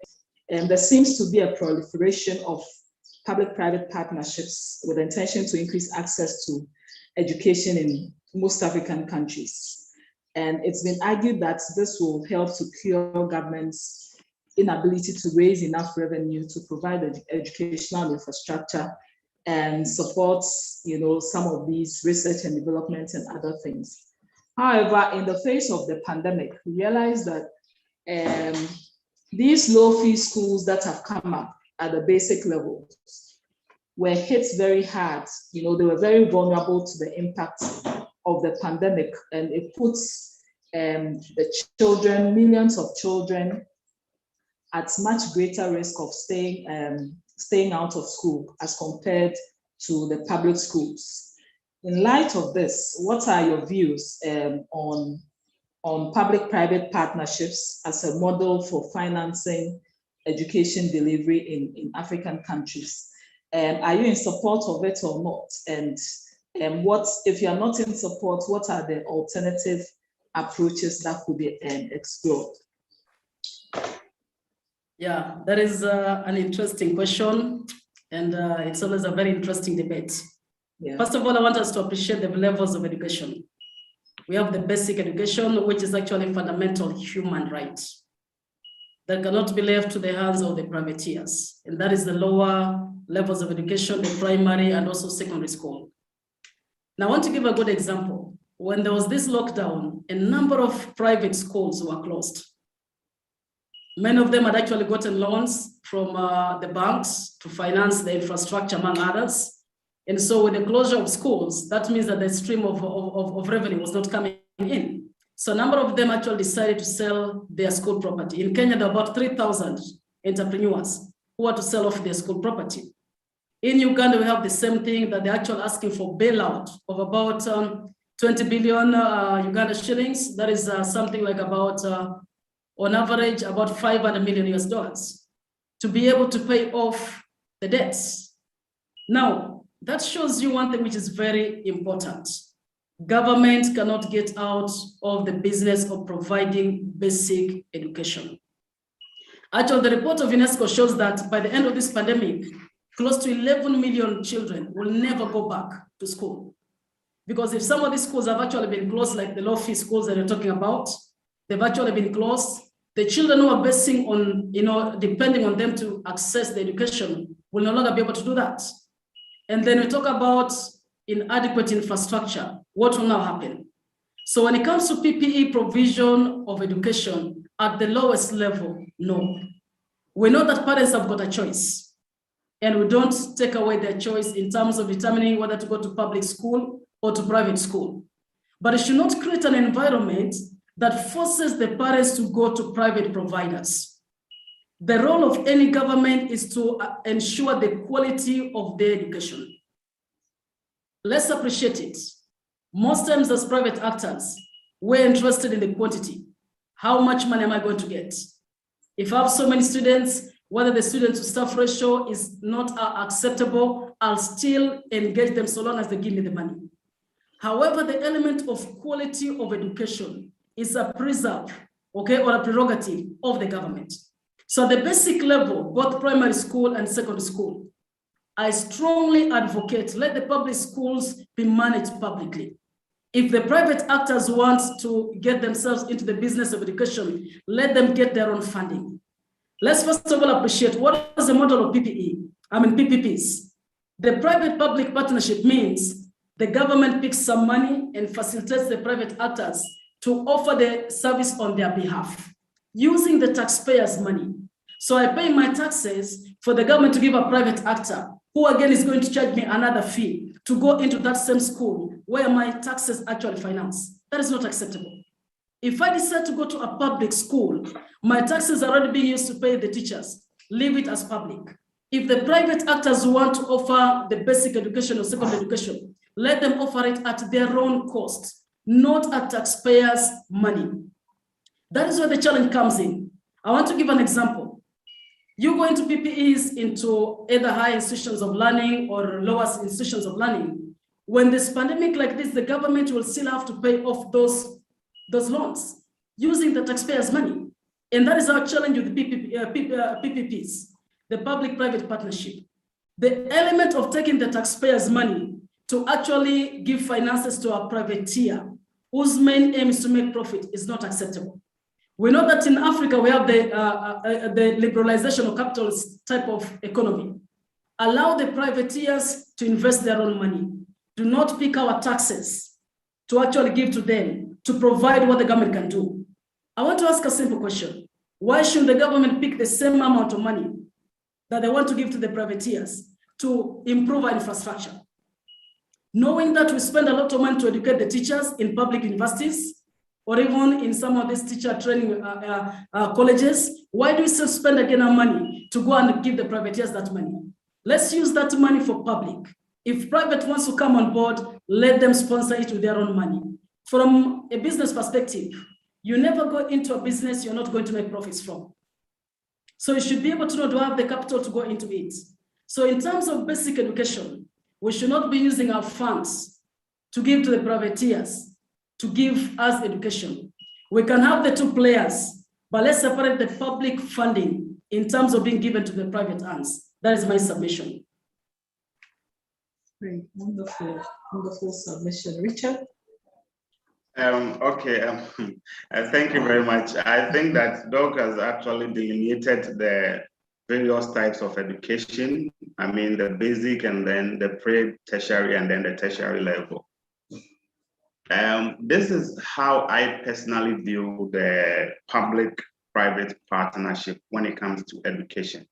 Speaker 1: there seems to be a proliferation of public-private partnerships with the intention to increase access to education in most African countries. And it's been argued that this will help to cure governments' inability to raise enough revenue to provide educational infrastructure and support, some of these research and development and other things. However, in the face of the pandemic, we realized that these low-fee schools that have come up at the basic level were hit very hard. They were very vulnerable to the impact of the pandemic, and it puts the children, millions of children, at much greater risk of staying out of school as compared to the public schools. In light of this, what are your views on public-private partnerships as a model for financing education delivery in African countries? Are you in support of it or not? And what, if you are not in support, what are the alternative approaches that could be explored?
Speaker 2: Yeah, that is an interesting question, and it's always a very interesting debate. Yeah. First of all, I want us to appreciate the levels of education. We have the basic education, which is actually fundamental human right that cannot be left to the hands of the privateers. And that is the lower levels of education, the primary and also secondary school. Now, I want to give a good example. When there was this lockdown, a number of private schools were closed. Many of them had actually gotten loans from the banks to finance the infrastructure, among others. And so with the closure of schools, that means that the stream of revenue was not coming in. So a number of them actually decided to sell their school property. In Kenya, there are about 3,000 entrepreneurs who are to sell off their school property. In Uganda, we have the same thing, that they're actually asking for bailout of about 20 billion Uganda shillings. That is something like about, on average, about $500 million US, to be able to pay off the debts. Now, that shows you one thing which is very important. Government cannot get out of the business of providing basic education. Actually, the report of UNESCO shows that by the end of this pandemic, close to 11 million children will never go back to school. Because if some of these schools have actually been closed, like the low-fee schools that you're talking about, they've actually been closed. The children who are basing on, depending on them to access the education will no longer be able to do that. And then we talk about inadequate infrastructure. What will now happen? So when it comes to PPE provision of education at the lowest level, no. We know that parents have got a choice, and we don't take away their choice in terms of determining whether to go to public school or to private school. But it should not create an environment that forces the parents to go to private providers. The role of any government is to ensure the quality of their education. Let's appreciate it. Most times as private actors, we're interested in the quantity. How much money am I going to get? If I have so many students, whether the student to staff ratio is not acceptable, I'll still engage them so long as they give me the money. However, the element of quality of education is a preserve, okay, or a prerogative of the government. So at the basic level, both primary school and secondary school, I strongly advocate, let the public schools be managed publicly. If the private actors want to get themselves into the business of education, let them get their own funding. Let's first of all appreciate what is the model of PPPs. The private-public partnership means the government picks some money and facilitates the private actors to offer the service on their behalf, using the taxpayers' money. So I pay my taxes for the government to give a private actor, who again is going to charge me another fee to go into that same school where my taxes actually finance. That is not acceptable. If I decide to go to a public school, my taxes are already being used to pay the teachers. Leave it as public. If the private actors want to offer the basic education or secondary education, let them offer it at their own cost, not at taxpayers' money. That is where the challenge comes in. I want to give an example. You go into PPEs into either high institutions of learning or lower institutions of learning. When there's pandemic like this, the government will still have to pay off those loans using the taxpayers' money. And that is our challenge with the PPPs, the public-private partnership. The element of taking the taxpayers' money to actually give finances to a privateer whose main aim is to make profit is not acceptable. We know that in Africa, we have the liberalization of capitalist type of economy. Allow the privateers to invest their own money. Do not pick our taxes to actually give to them to provide what the government can do. I want to ask a simple question. Why should the government pick the same amount of money that they want to give to the privateers to improve our infrastructure? Knowing that we spend a lot of money to educate the teachers in public universities, or even in some of these teacher training colleges, why do we still spend again our money to go and give the privateers that money? Let's use that money for public. If private wants to come on board, let them sponsor it with their own money. From a business perspective, you never go into a business you're not going to make profits from. So you should be able to know, do I have the capital to go into it? So in terms of basic education, we should not be using our funds to give to the privateers to give us education. We can have the two players, but let's separate the public funding in terms of being given to the private hands. That is my submission.
Speaker 1: Great, wonderful, wonderful submission. Richard?
Speaker 3: Thank you very much. I think that Doug has actually delineated the various types of education. I mean, the basic and then the pre-tertiary and then the tertiary level. This is how I personally view the public-private partnership when it comes to education.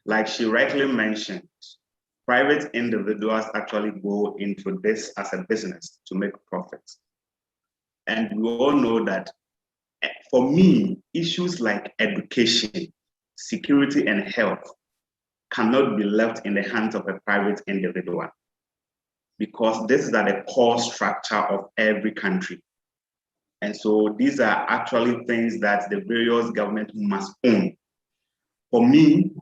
Speaker 3: Like she rightly mentioned, private individuals actually go into this as a business to make profits. And we all know that for me, issues like education, security, and health cannot be left in the hands of a private individual, because this is at the core structure of every country. And so these are actually things that the various governments must own. For me,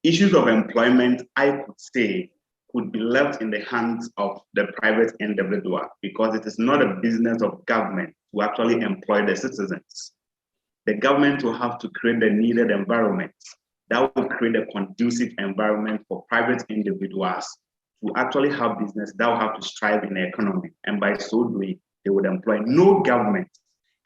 Speaker 3: issues of employment, I could say, could be left in the hands of the private individual, because it is not a business of government to actually employ the citizens. The government will have to create the needed environment that will create a conducive environment for private individuals to actually have business that will have to strive in the economy. And by so doing, they would employ. No government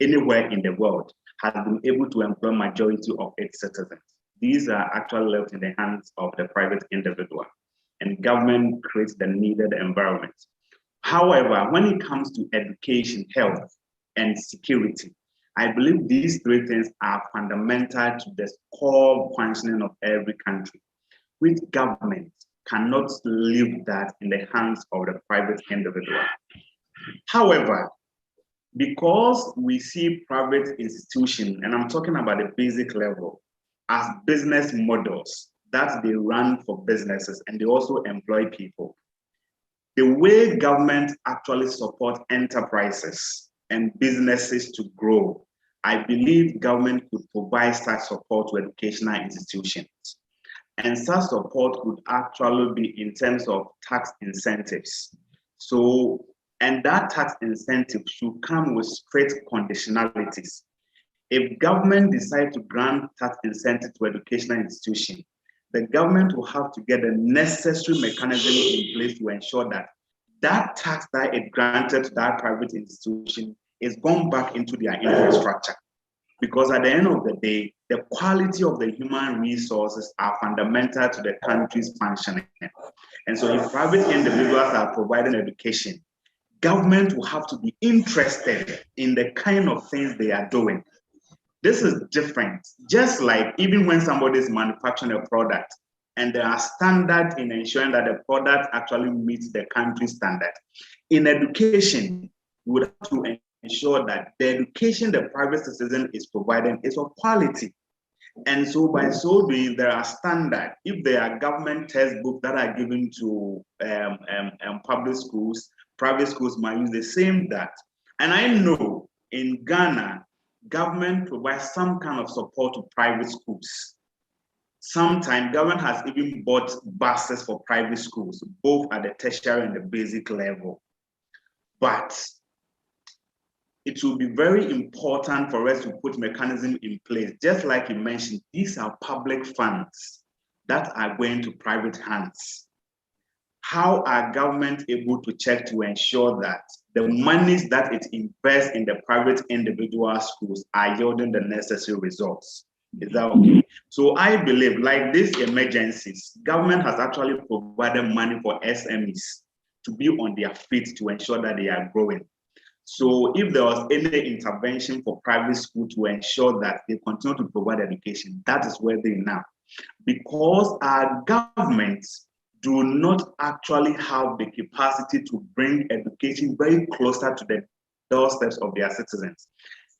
Speaker 3: anywhere in the world has been able to employ majority of its citizens. These are actually left in the hands of the private individual, and government creates the needed environment. However, when it comes to education, health, and security, I believe these three things are fundamental to the core functioning of every country, which government cannot leave that in the hands of the private individual. However, because we see private institutions, and I'm talking about the basic level, as business models that they run for businesses and they also employ people, the way government actually support enterprises and businesses to grow, I believe government could provide such support to educational institutions. And such support could actually be in terms of tax incentives. So, and that tax incentive should come with strict conditionalities. If government decides to grant tax incentive to educational institutions, the government will have to get the necessary mechanism in place to ensure that that tax that it granted to that private institution is gone back into their infrastructure. Because at the end of the day, the quality of the human resources are fundamental to the country's functioning. And so if private individuals are providing education, government will have to be interested in the kind of things they are doing. This is different. Just like even when somebody is manufacturing a product, and there are standards in ensuring that the product actually meets the country's standard. In education, we would have to ensure that the education the private citizen is providing is of quality. And so by so doing, there are standards. If there are government textbooks that are given to public schools, private schools might use the same that. And I know in Ghana, government provides some kind of support to private schools. Sometimes government has even bought buses for private schools, both at the tertiary and the basic level. But it will be very important for us to put mechanism in place. Just like you mentioned, these are public funds that are going to private hands. How are government able to check to ensure that the monies that it invests in the private individual schools are yielding the necessary results? Is that okay? So I believe, like these emergencies, government has actually provided money for SMEs to be on their feet to ensure that they are growing. So if there was any intervention for private school to ensure that they continue to provide education, that is where they are now. Because our governments do not actually have the capacity to bring education very closer to the doorsteps of their citizens.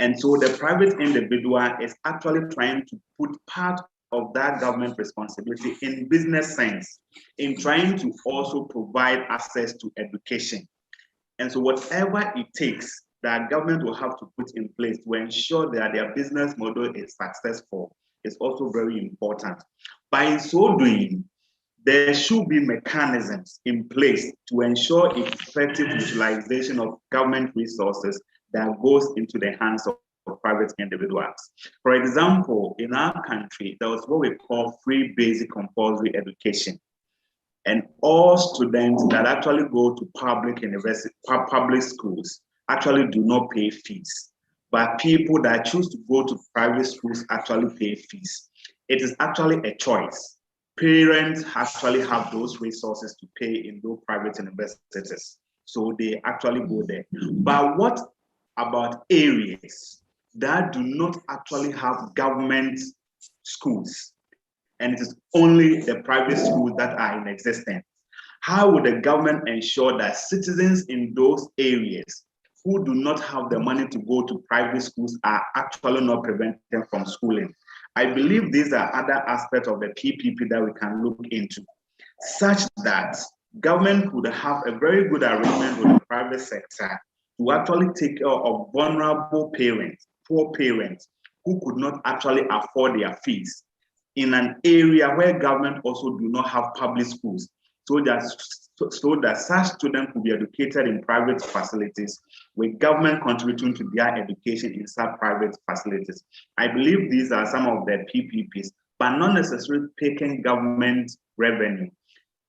Speaker 3: And so the private individual is actually trying to put part of that government responsibility in business sense, in trying to also provide access to education. And so whatever it takes that government will have to put in place to ensure that their business model is successful is also very important. By so doing, there should be mechanisms in place to ensure effective utilization of government resources that goes into the hands of private individuals. For example, in our country, there was what we call free basic compulsory education. And all students that actually go to public university, public schools actually do not pay fees. But people that choose to go to private schools actually pay fees. It is actually a choice. Parents actually have those resources to pay in those private universities. So they actually go there. But what about areas that do not actually have government schools? And it is only the private schools that are in existence. How would the government ensure that citizens in those areas who do not have the money to go to private schools are actually not prevented from schooling? I believe these are other aspects of the PPP that we can look into, such that government could have a very good arrangement with the private sector to actually take care of vulnerable parents, poor parents, who could not actually afford their fees in an area where government also do not have public schools, so that so that such students could be educated in private facilities, with government contributing to their education in such private facilities. I believe these are some of the PPPs, but not necessarily taking government revenue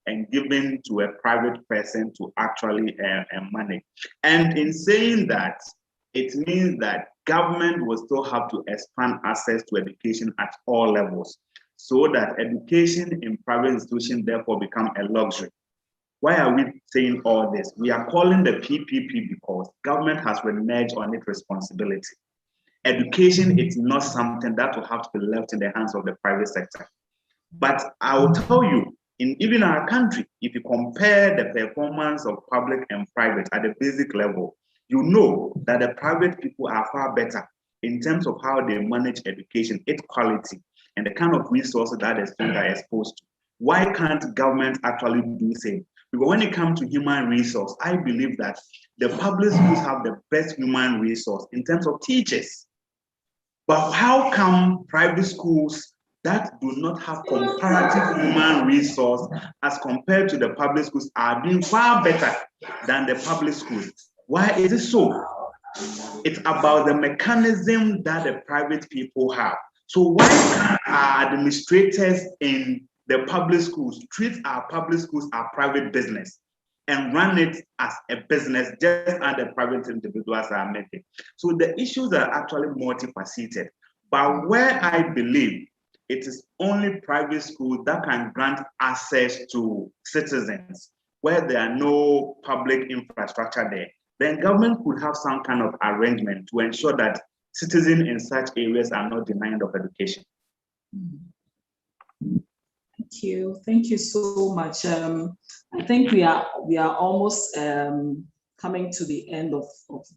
Speaker 3: and giving to a private person to actually manage. And in saying that, it means that government will still have to expand access to education at all levels, so that education in private institutions therefore become a luxury. Why are we saying all this? We are calling the PPP because government has reneged on its responsibility. Education is not something that will have to be left in the hands of the private sector. But I will tell you, in even our country, if you compare the performance of public and private at the basic level, you know that the private people are far better in terms of how they manage education, its quality, and the kind of resources that the students are exposed to. Why can't government actually do the same? Because when it comes to human resource, I believe that the public schools have the best human resource in terms of teachers. But how come private schools that do not have comparative human resource as compared to the public schools are doing far better than the public schools? Why is it so? It's about the mechanism that the private people have. So why can't our administrators in the public schools treat our public schools as private business and run it as a business just as the private individuals are making? So the issues are actually multifaceted. But where I believe it is only private schools that can grant access to citizens where there are no public infrastructure there, then government could have some kind of arrangement to ensure that citizens in such areas are not denied of education.
Speaker 1: Thank you so much. I think we are almost coming to the end of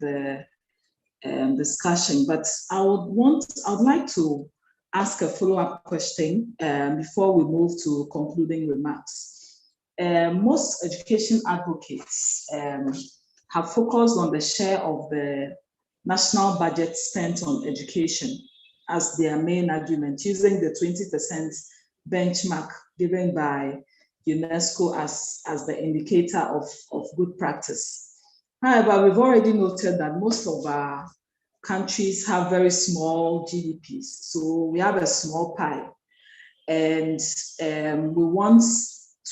Speaker 1: the discussion, but I would like to ask a follow-up question before we move to concluding remarks. Most education advocates have focused on the share of the national budget spent on education as their main argument, using the 20% benchmark given by UNESCO as the indicator of good practice. However, we've already noted that most of our countries have very small GDPs, so we have a small pie, and we want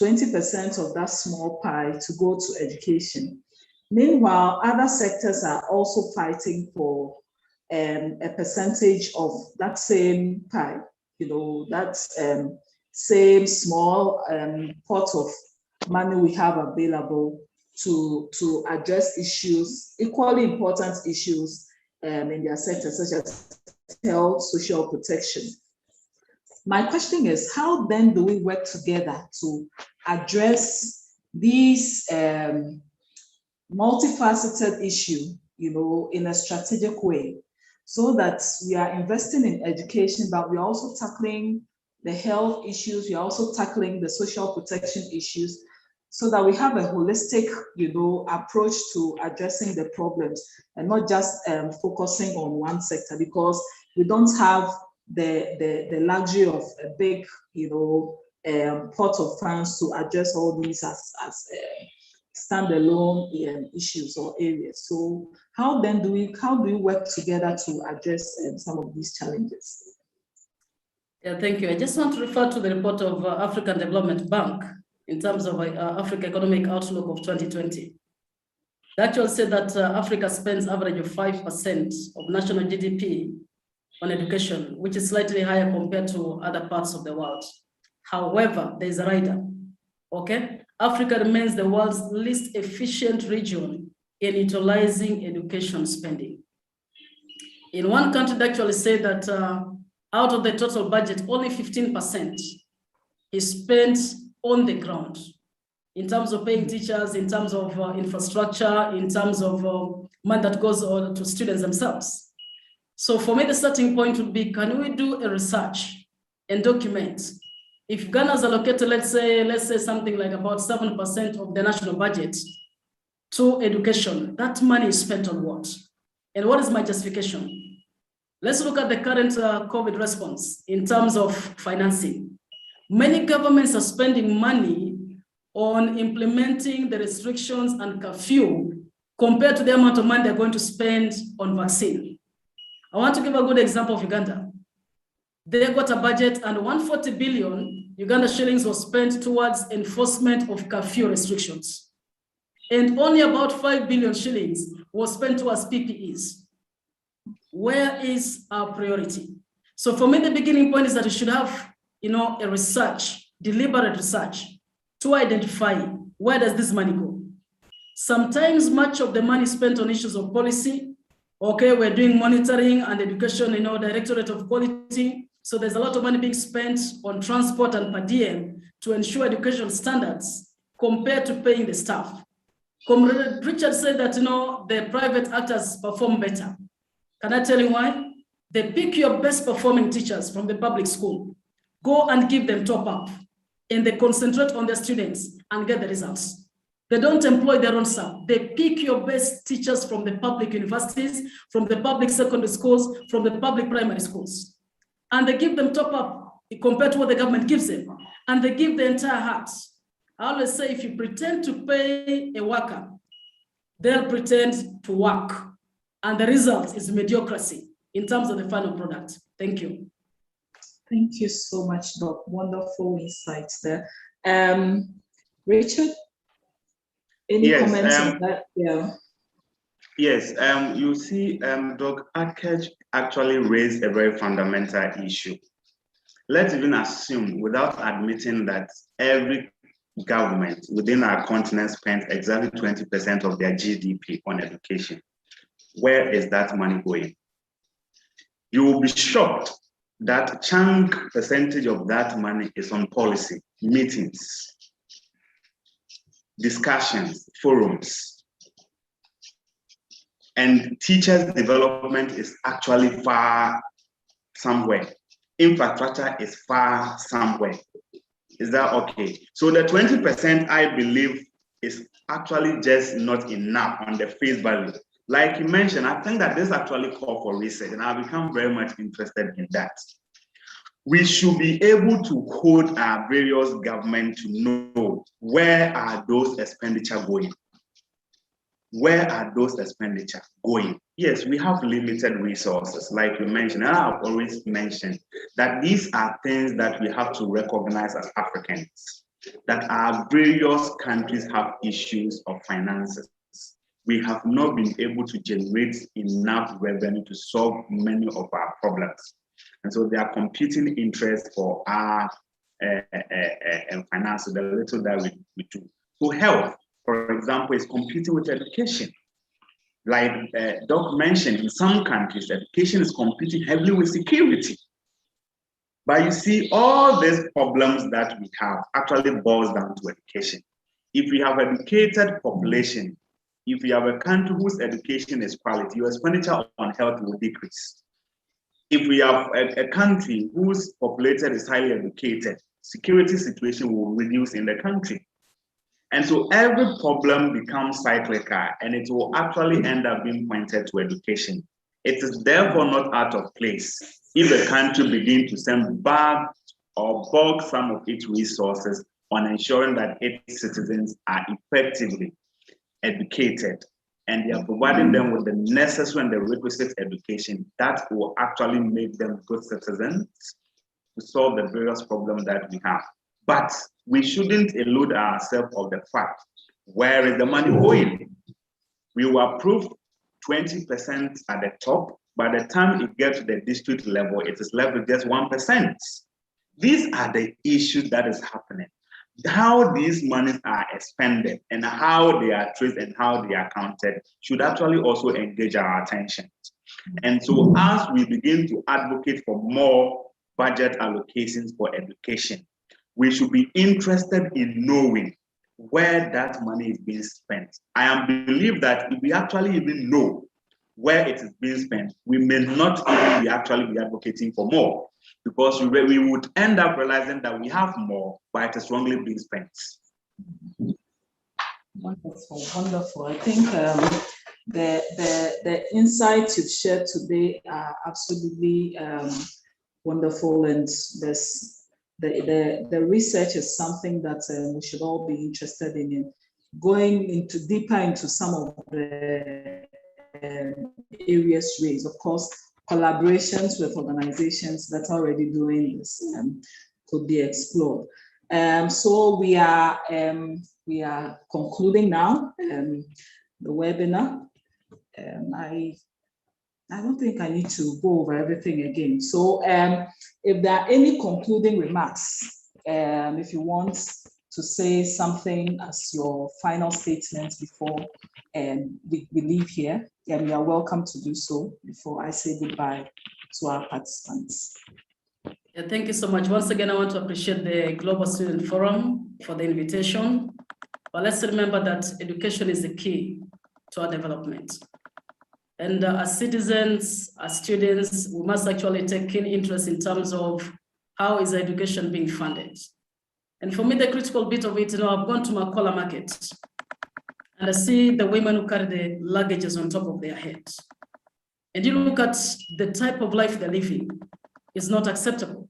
Speaker 1: 20% of that small pie to go to education. Meanwhile, other sectors are also fighting for a percentage of that same pie, that same small pot of money we have available to address issues, equally important issues in their sector, such as health, social protection. My question is, how then do we work together to address these multifaceted issue, in a strategic way, so that we are investing in education, but we're also tackling the health issues, we're also tackling the social protection issues, so that we have a holistic, approach to addressing the problems and not just focusing on one sector, because we don't have the luxury of a big, pot of funds to address all these as standalone issues or areas. So how do we work together to address some of these challenges?
Speaker 2: Yeah, thank you. I just want to refer to the report of African Development Bank in terms of Africa Economic Outlook of 2020. They actually said that Africa spends average of 5% of national GDP on education, which is slightly higher compared to other parts of the world. However, there is a rider, okay? Africa remains the world's least efficient region in utilizing education spending. In one country, they actually say that out of the total budget, only 15% is spent on the ground in terms of paying teachers, in terms of infrastructure, in terms of money that goes to students themselves. So for me, the starting point would be, can we do a research and document? If Ghana has allocated, let's say something like about 7% of the national budget to education, that money is spent on what? And what is my justification? Let's look at the current COVID response in terms of financing. Many governments are spending money on implementing the restrictions and curfew compared to the amount of money they're going to spend on vaccine. I want to give a good example of Uganda. They got a budget and 140 billion Uganda shillings was spent towards enforcement of curfew restrictions. And only about 5 billion shillings was spent towards PPEs. Where is our priority? So for me, the beginning point is that we should have, a research, deliberate research to identify where does this money go. Sometimes much of the money spent on issues of policy. Okay, we're doing monitoring and education, Directorate of Quality. So there's a lot of money being spent on transport and per diem to ensure education standards compared to paying the staff. Comrade Richard said that, the private actors perform better. Can I tell you why? They pick your best performing teachers from the public school, go and give them top up, and they concentrate on their students and get the results. They don't employ their own staff. They pick your best teachers from the public universities, from the public secondary schools, from the public primary schools. And they give them top up compared to what the government gives them. And they give the entire heart. I always say, if you pretend to pay a worker, they'll pretend to work. And the result is mediocrity in terms of the final product. Thank you.
Speaker 1: Thank you so much, Doc. Wonderful insights there. Richard, any comments on that? Yeah.
Speaker 3: Yes, you see, Dr. Aketsch actually raised a very fundamental issue. Let's even assume, without admitting, that every government within our continent spends exactly 20% of their GDP on education. Where is that money going? You will be shocked that a chunk percentage of that money is on policy, meetings, discussions, forums. And teachers' development is actually far somewhere. Infrastructure is far somewhere. Is that okay? So the 20%, I believe, is actually just not enough on the face value. Like you mentioned, I think that this actually calls for research, and I've become very much interested in that. We should be able to hold our various governments to know where are those expenditures going. Where are those expenditures going? Yes, we have limited resources, like you mentioned, and I've always mentioned that these are things that we have to recognize as Africans, that our various countries have issues of finances. We have not been able to generate enough revenue to solve many of our problems. And so there are competing interests for our finances, the little that we do. So health, for example, is competing with education. Like Doc mentioned, in some countries, education is competing heavily with security. But you see, all these problems that we have actually boils down to education. If we have an educated population, if we have a country whose education is quality, your expenditure on health will decrease. If we have a country whose population is highly educated, security situation will reduce in the country. And so every problem becomes cyclical, and it will actually end up being pointed to education. It is therefore not out of place if a country begins to send back or bulk some of its resources on ensuring that its citizens are effectively educated, and they are providing them with the necessary and the requisite education that will actually make them good citizens to solve the various problems that we have. But we shouldn't elude ourselves of the fact, where is the money going? We will approve 20% at the top. By the time it gets to the district level, it is left with just 1%. These are the issues that is happening. How these monies are expended and how they are traced and how they are counted should actually also engage our attention. And so as we begin to advocate for more budget allocations for education, we should be interested in knowing where that money is being spent. I believe that if we actually even know where it is being spent, we may not even be actually advocating for more, because we would end up realizing that we have more, but it is wrongly being spent.
Speaker 1: Wonderful, wonderful. I think the insights you've shared today are absolutely wonderful, and there's the research is something that we should all be interested in going deeper into some of the areas raised. Of course, collaborations with organizations that are already doing this could be explored. So we are concluding now the webinar. I don't think I need to go over everything again. So if there are any concluding remarks, if you want to say something as your final statement before we leave here, then you are welcome to do so before I say goodbye to our participants.
Speaker 2: Yeah, thank you so much. Once again, I want to appreciate the Global Student Forum for the invitation. But let's remember that education is the key to our development. And as citizens, as students, we must actually take keen interest in terms of how is education being funded. And for me, the critical bit of it, I've gone to Makola Market and I see the women who carry the luggages on top of their heads. And you look at the type of life they're living, it's not acceptable.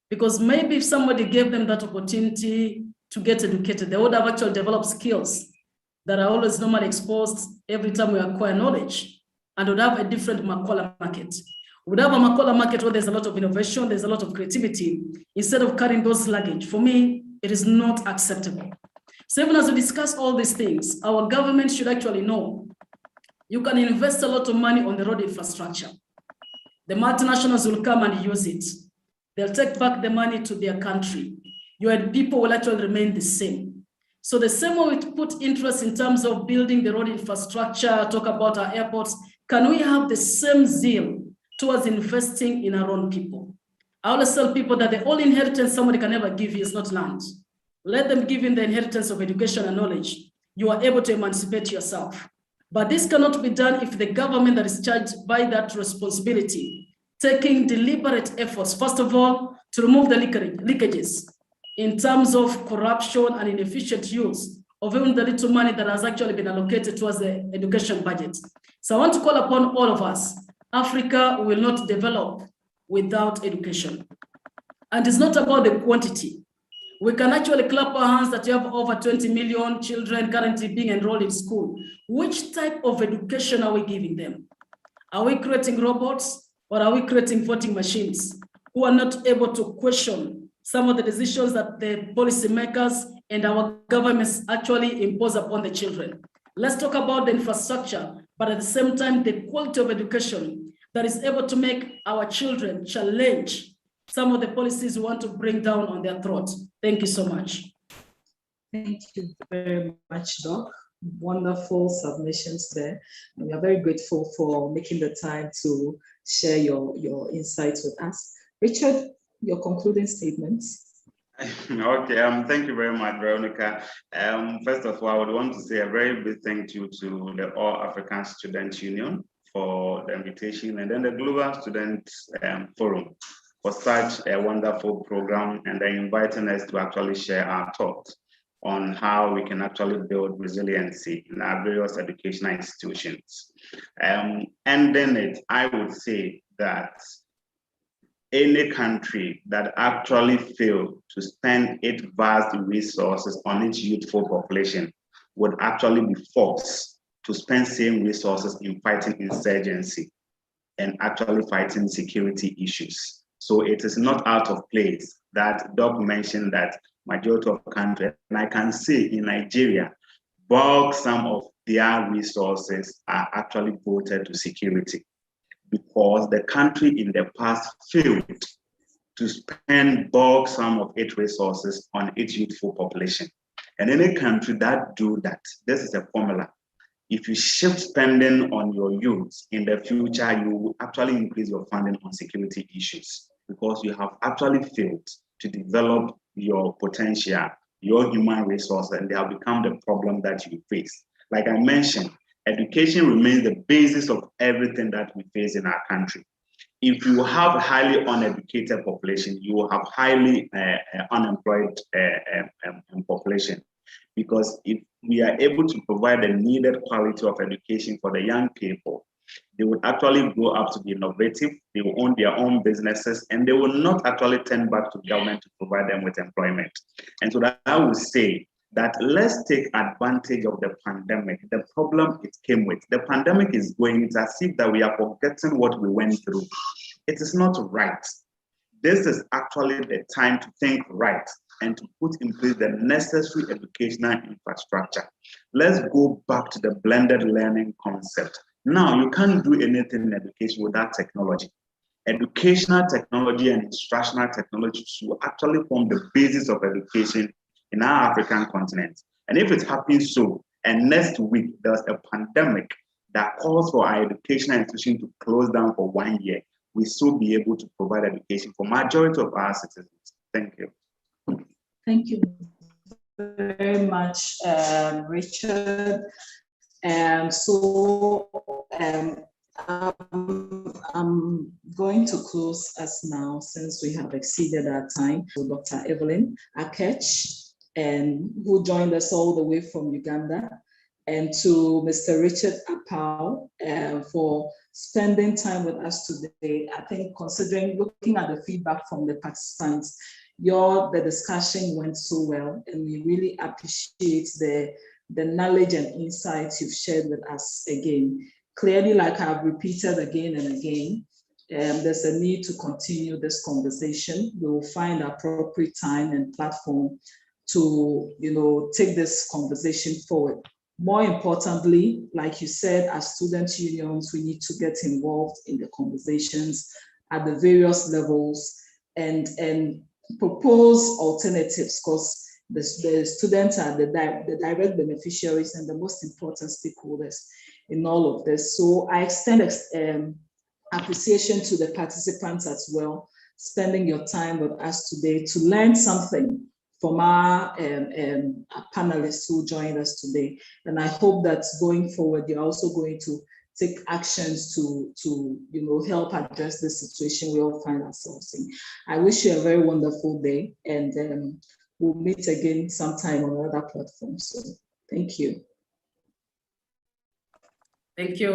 Speaker 2: Because maybe if somebody gave them that opportunity to get educated, they would have actually developed skills that are always normally exposed every time we acquire knowledge, and would have a different Makola Market. Would have a Makola Market where there's a lot of innovation, there's a lot of creativity, instead of carrying those luggage. For me, it is not acceptable. So even as we discuss all these things, our government should actually know you can invest a lot of money on the road infrastructure. The multinationals will come and use it. They'll take back the money to their country. Your people will actually remain the same. So the same way we put interest in terms of building the road infrastructure, talk about our airports, can we have the same zeal towards investing in our own people? I always tell people that the only inheritance somebody can ever give you is not land. Let them give in the inheritance of education and knowledge. You are able to emancipate yourself. But this cannot be done if the government that is charged by that responsibility, taking deliberate efforts, first of all, to remove the leakages in terms of corruption and inefficient use of even the little money that has actually been allocated towards the education budget. So I want to call upon all of us. Africa will not develop without education. And it's not about the quantity. We can actually clap our hands that you have over 20 million children currently being enrolled in school. Which type of education are we giving them? Are we creating robots, or are we creating voting machines who are not able to question some of the decisions that the policymakers and our governments actually impose upon the children? Let's talk about the infrastructure, but at the same time, the quality of education that is able to make our children challenge some of the policies we want to bring down on their throat. Thank you so much.
Speaker 1: Thank you very much, Doc. Wonderful submissions there. And we are very grateful for making the time to share your insights with us. Richard, your concluding statements.
Speaker 3: Okay, thank you very much, Veronica. First of all, I would want to say a very big thank you to the All African Student Union for the invitation, and then the Global Student Forum for such a wonderful program, and then inviting us to actually share our thoughts on how we can actually build resiliency in our various educational institutions. And then I would say that any country that actually failed to spend its vast resources on its youthful population would actually be forced to spend same resources in fighting insurgency and actually fighting security issues. So it is not out of place that Doc mentioned that majority of countries, and I can say in Nigeria, bulk sum of their resources are actually voted to security, because the country in the past failed to spend bulk sum of its resources on its youthful population. And any country that do that, this is a formula. If you shift spending on your youth in the future, you will actually increase your funding on security issues, because you have actually failed to develop your potential, your human resources, and they have become the problem that you face. Like I mentioned, education remains the basis of everything that we face in our country. If you have a highly uneducated population, you will have highly unemployed population. Because if we are able to provide the needed quality of education for the young people, They would actually grow up to be innovative, they will own their own businesses, and they will not actually turn back to government to provide them with employment. And so that I would say that let's take advantage of the pandemic, the problem it came with. The pandemic is going, it's as if that we are forgetting what we went through. It is not right. This is actually the time to think right and to put in place the necessary educational infrastructure. Let's go back to the blended learning concept. Now, you can't do anything in education without technology. Educational technology and instructional technology should actually form the basis of education in our African continent. And if it happens so, and next week there's a pandemic that calls for our educational institution to close down for 1 year, we still be able to provide education for majority of our citizens. Thank you.
Speaker 1: Thank you very much, Richard. I'm going to close us now since we have exceeded our time. So Dr. Evelyn Aketsch, who joined us all the way from Uganda, and to Mr. Richard Apau for spending time with us today. I think considering, looking at the feedback from the participants, the discussion went so well, and we really appreciate the knowledge and insights you've shared with us again. Clearly, like I've repeated again and again, there's a need to continue this conversation. We will find appropriate time and platform to take this conversation forward. More importantly, like you said, as student unions, we need to get involved in the conversations at the various levels and propose alternatives, because the students are the direct beneficiaries and the most important stakeholders in all of this. So I extend appreciation to the participants as well, spending your time with us today to learn something from our panelists who joined us today. And I hope that going forward, you're also going to take actions to help address the situation we all find ourselves in. I wish you a very wonderful day, and we'll meet again sometime on another platform. So thank you.
Speaker 2: Thank you.